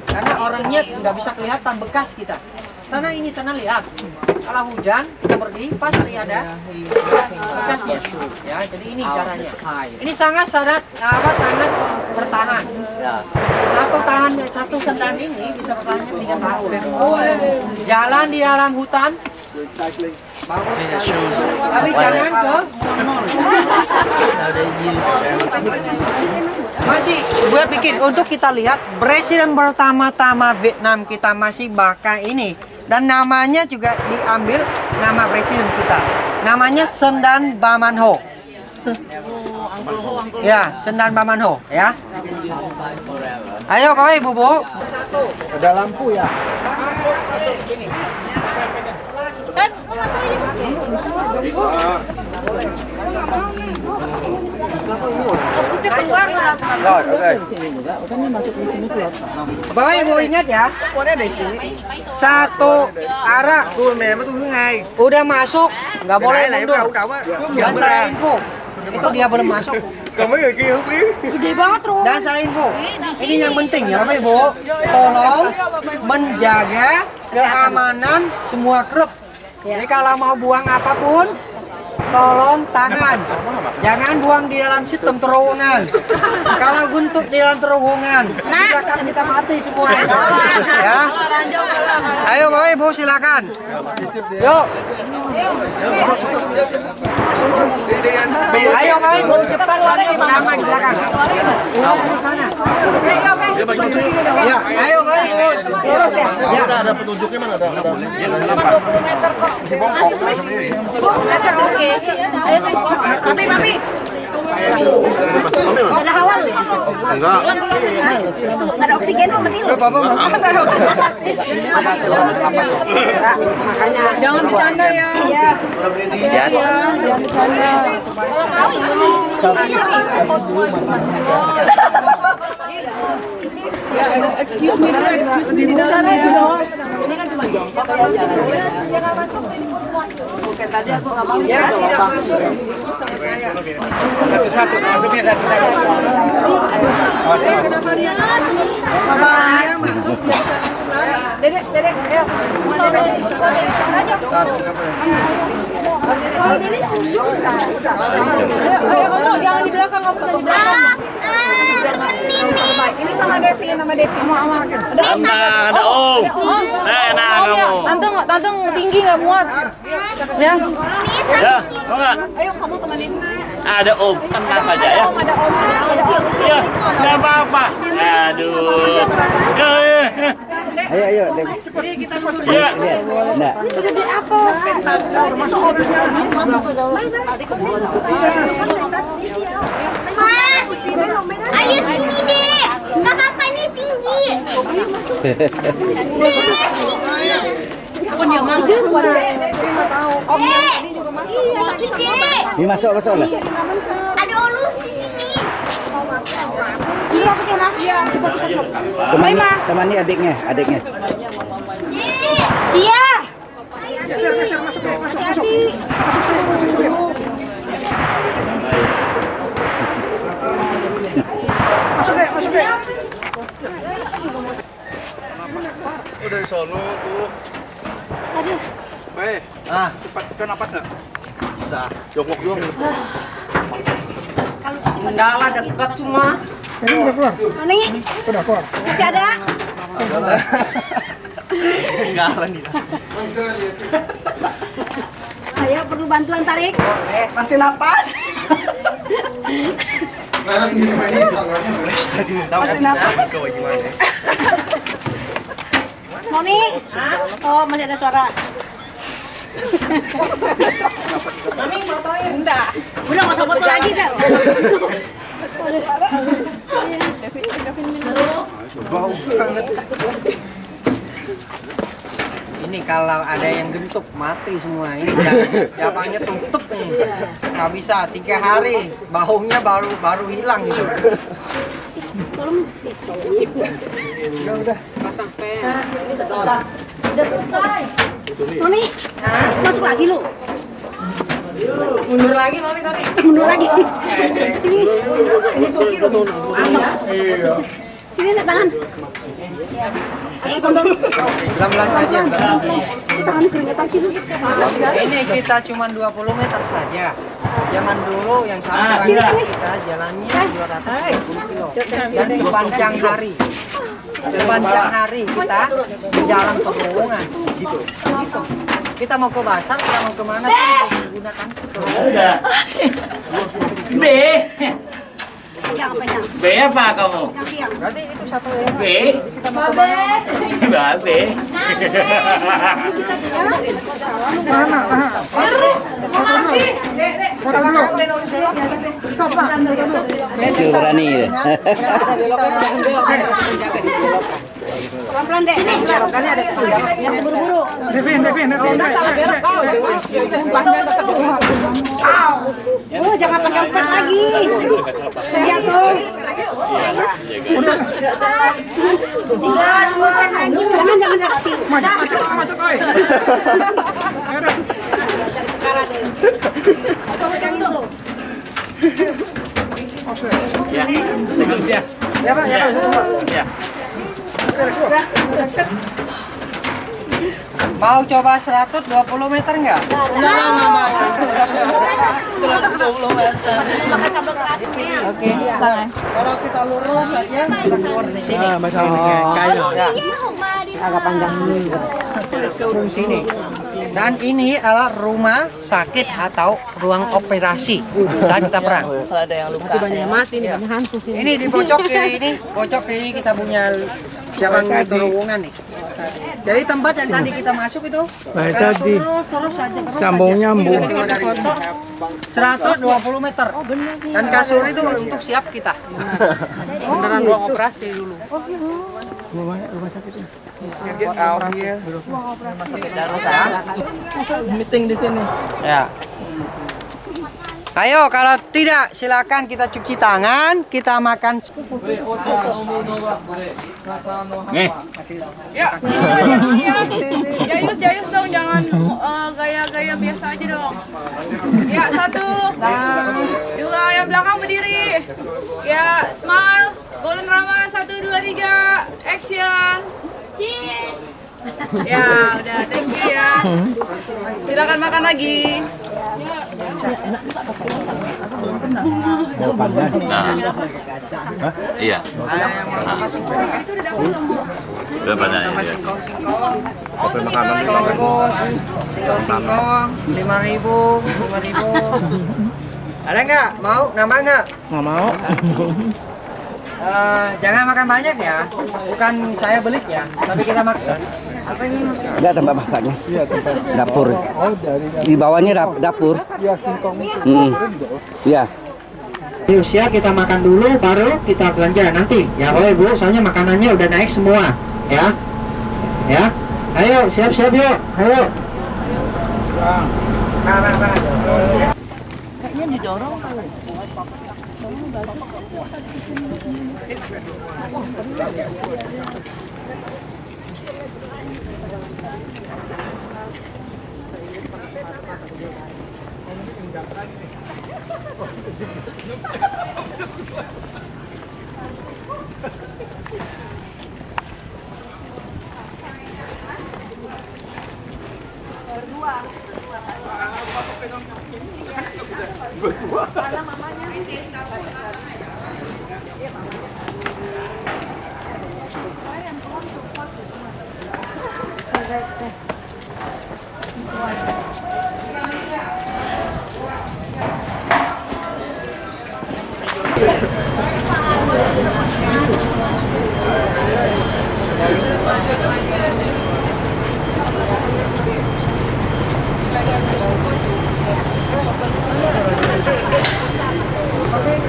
Karena orangnya nggak bisa kelihatan bekas kita. Tanah ini tanah liat. Kalau hujan kita berdiri pasti ada bekasnya. Ya, jadi ini caranya. Ini sangat sangat bertahan. Satu sendal ini bisa bertahan 3 tahun. Jalan di dalam hutan. Bagus. Tapi jangan ke masih buat bikin untuk kita lihat presiden pertama-tama Vietnam kita masih pakai ini. Dan namanya juga diambil nama presiden kita. Namanya Sendan Bamanho. Ya, Sendan Bamanho ya. Ayo Bapak Ibu, Bu. Satu. Ada lampu ya. Bapak Ibu ingat ya, satu arah udah masuk, nggak boleh mundur. Dan saya info, itu dia belum masuk. Gede banget, Rom. Dan saya info, ini yang penting ya Bapak Ibu, tolong menjaga keamanan semua grup. Jadi kalau mau buang apapun, tolong tangan, jangan buang di dalam sistem terowongan. Kalau guntuk di dalam terowongan, kita mati semua. Ya. Ayo Bapak Ibu silakan. Yuk. Ayo Bapak Ibu cepat lari bersama di belakang. Ya, ayo Bapak Ibu. Ya, Ada petunjuknya mana? Ada. Oke. Papi. Ada hawa lu? Enggak. Ada oksigen lu berarti lu? Makanya Jangan bercanda ya. Iya. Jangan bercanda. Ya, excuse me di dalam ya. Ini kan cuma jangan masuk. tadi aku nggak mau. Ya, tidak masuk. Itu sama saya. Satu-satu, masuknya satu-satu. Kenapa dia masuk? Dia masuk, dia bisa langsung lari. Dedek, ayo. Ayo, jangan di belakang, kamu jangan di belakang. Ini sama Devi, Ada Om. Nah, kamu. Tante tinggi nggak muat. Ya. Ya, mau nggak? Ayo kamu temenin. Ada Om, tenang saja ya. Ada om. Ya, nggak apa-apa. Aduh. Ayo, Jadi kita duduk. Ya. Enggak. Segede apa? Masuk ke dalam. Ayo sini deh. Nggak apa-apa nih tinggi. Punya mangga. Sini deh. Ini masuk lah. Ada ulus di sini. Temani adiknya. Iya. Udah di sono tuh. Baik. Cepat napas nggak? Bisa. Jongkok doang. Enggak lah, dekat cuma. Nih. Udah keluar. Masih ada? Ayo perlu bantuan tarik. Masih napas. Masih napas. Moni. Oh, masih ada suara. Mami fotoin. Enggak. Udah nggak usah foto lagi dah. Ini kalau ada yang gentuk mati semua. Ini japangnya tutup nih. Nggak bisa 3 hari. Baunya baru hilang gitu. Udah selesai. Moni. Masuk lagi lu. Mundur lagi Mami tadi. Mundur lagi. Sini. Ini tuh kiri. Sini lihat tangan. Pelan-pelan saja. Tangan keringetan sini. Ini kita cuma 20 meter saja. Zaman dulu yang sama kita jalannya 230 kilo. Dan sepanjang hari. Sepanjang hari kita jalan pegunungan gitu. Kita mau ke pasar, kita mau kemana kita menggunakan terowongan. B. B apa kamu? Berarti itu satu ya. B. Kita mau kemana? Mbak B. Berani deh. Pelan-pelan deh. Belokannya ada yang buru-buru. Oh, jangan pegang pet lagi. Jatuh. 3, 2, 1. Jangan jatuh. Masuk, oi. Ya, dengan siap. Ya Pak, ya. Ya. Mau coba 120 meter nggak? Oke, Kalau kita lurus saja, kita keluar dari sini. agak panjang dulu. Sini. Dan ini adalah rumah sakit atau ruang operasi saat kita perang. Kalau ada yang luka, banyak yang mati nih, banyak hantu sini. Ini di pojok kiri kita punya cabang terowongan nih. Jadi tempat yang tadi kita masuk itu terus saja sambung nyambung 120 meter. Dan kasur itu untuk siap kita. Beneran ruang operasi dulu. Meeting di sini. Ya. Ayo, kalau tidak silakan kita cuci tangan, kita makan. Nih. Ya, Jayus dong, jangan gaya-gaya biasa aja dong. Ya, 1, 2, yang belakang berdiri. Ya, smile, golden Rama, 1, 2, 3, action. Ya, udah, thank you ya. Silakan makan lagi. Iya. Udah pada ya. Kopi makanan singkong 5.000. Ada nggak? Mau? Nambah nggak? Nggak mau. Jangan makan banyak ya. Bukan saya belit ya, tapi kita maksa. Enggak tempat masaknya. Iya, tempat dapur. Di bawahnya dapur. Iya, singkong. Iya. Di usia kita makan dulu, baru kita belanja nanti. Ya, Ibu, soalnya makanannya udah naik semua, ya. Ya. Ayo, siap-siap yuk. Ayo. Kayaknya didorong kali.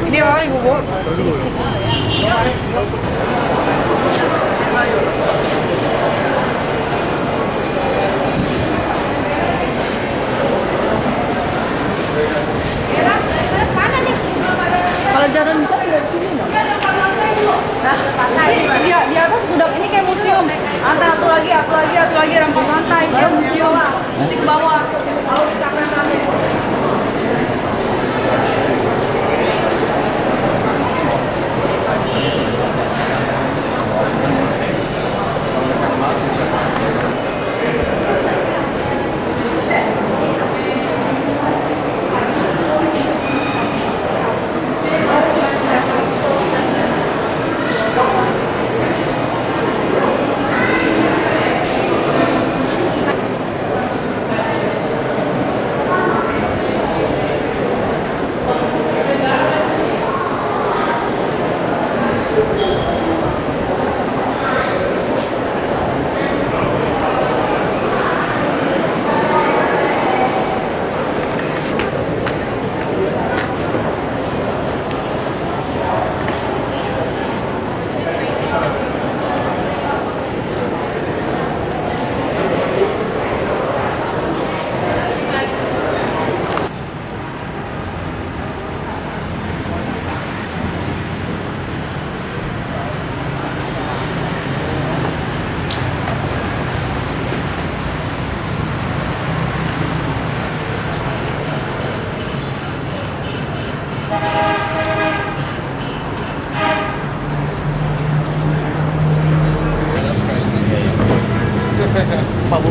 Ini apa Ibu, Bu? Kalau jalan dari sini dong. Nah, di atas udah ini kayak museum. Satu lagi rampak lantai. Dia museum. Nanti ke bawah.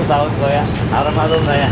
Tahun saya, almarhum saya.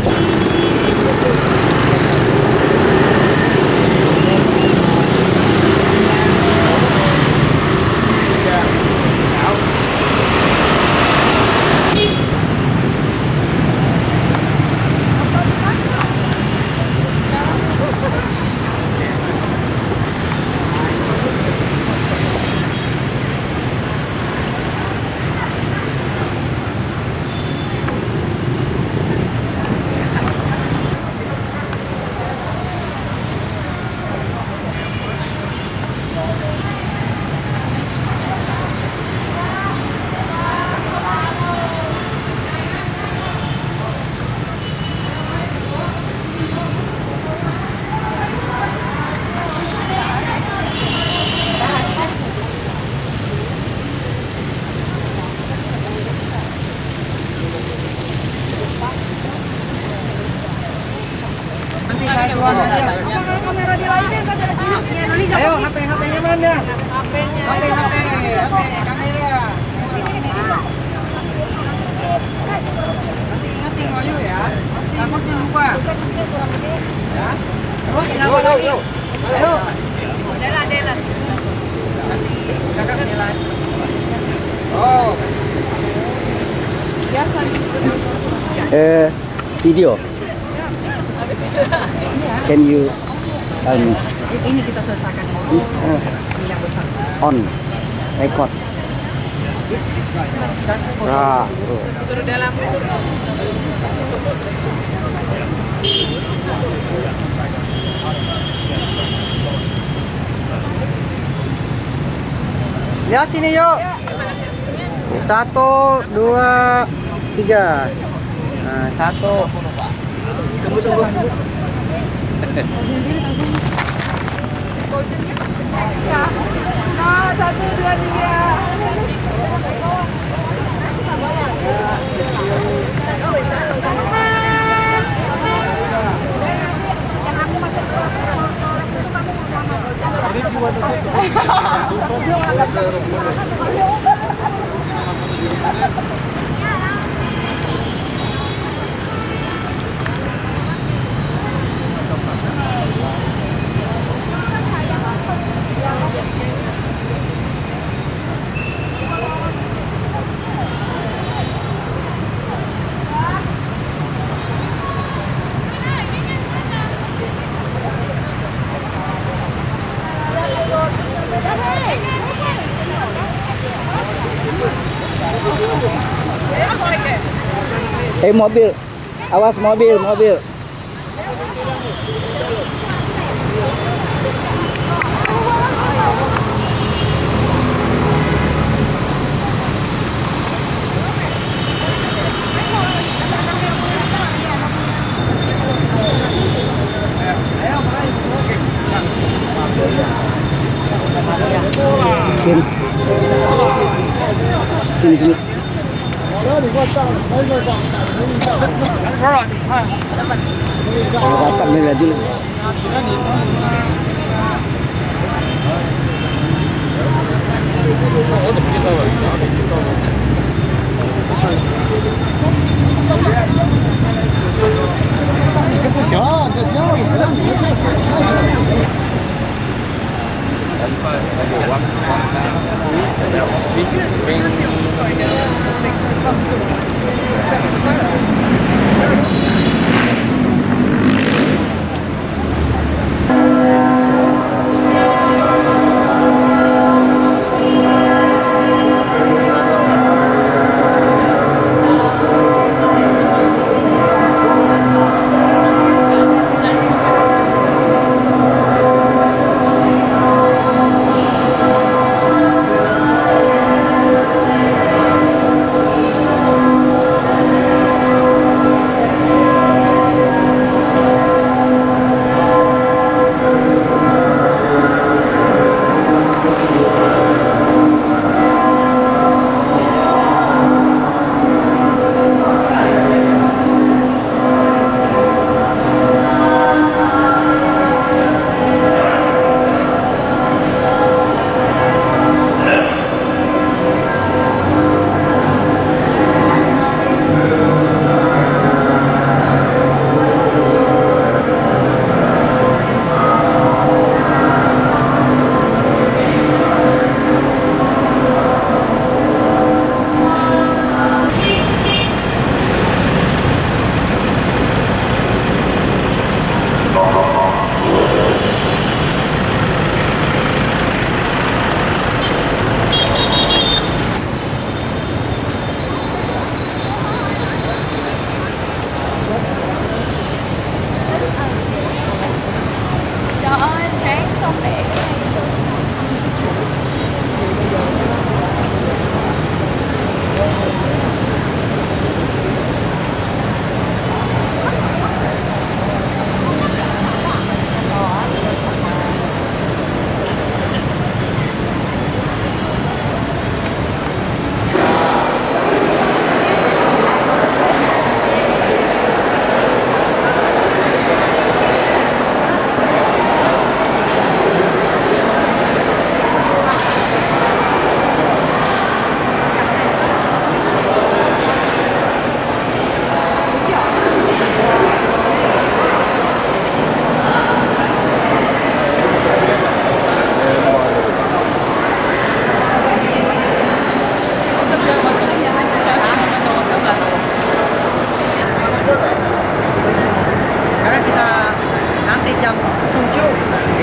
satuan aja. Ayo, HP-nya mana? HP, kamera. Nanti ingatin Wayu ya. Takutnya lupa. Ya. Terus kenapa lagi? Ayo. Dela. Kasih kakak Dela. Oh. Video. Can you Ini kita selesaikan dulu. Yang besar. on record? Nah, Suruh dalam. Ya sini yuk. 1, 2, 3. Nah, 1. Tunggu. Nah, 1, 2, 3. mobil, awas mobil. Sini. Kakak beli dulu.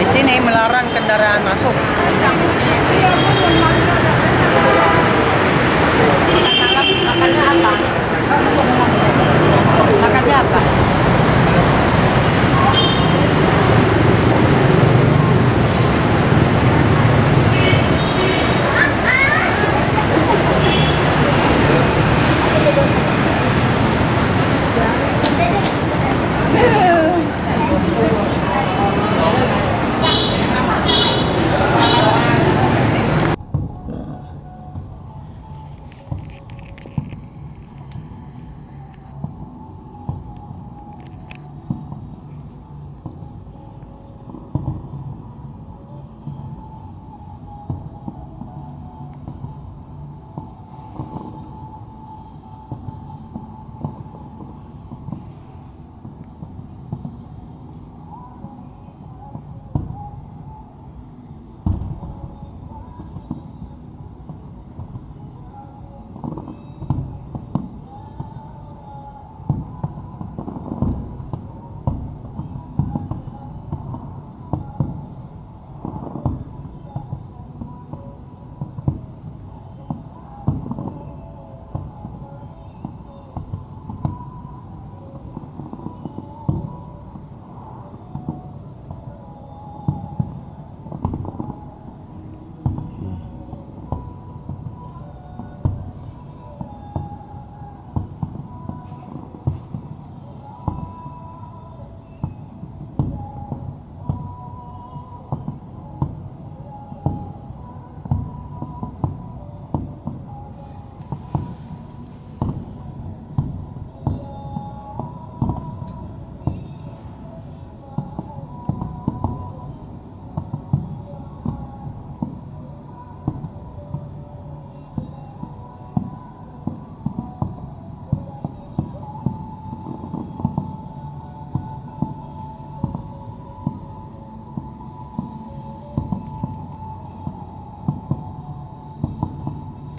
Di sini melarang kendaraan masuk. Makannya apa? Makannya apa?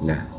Nah.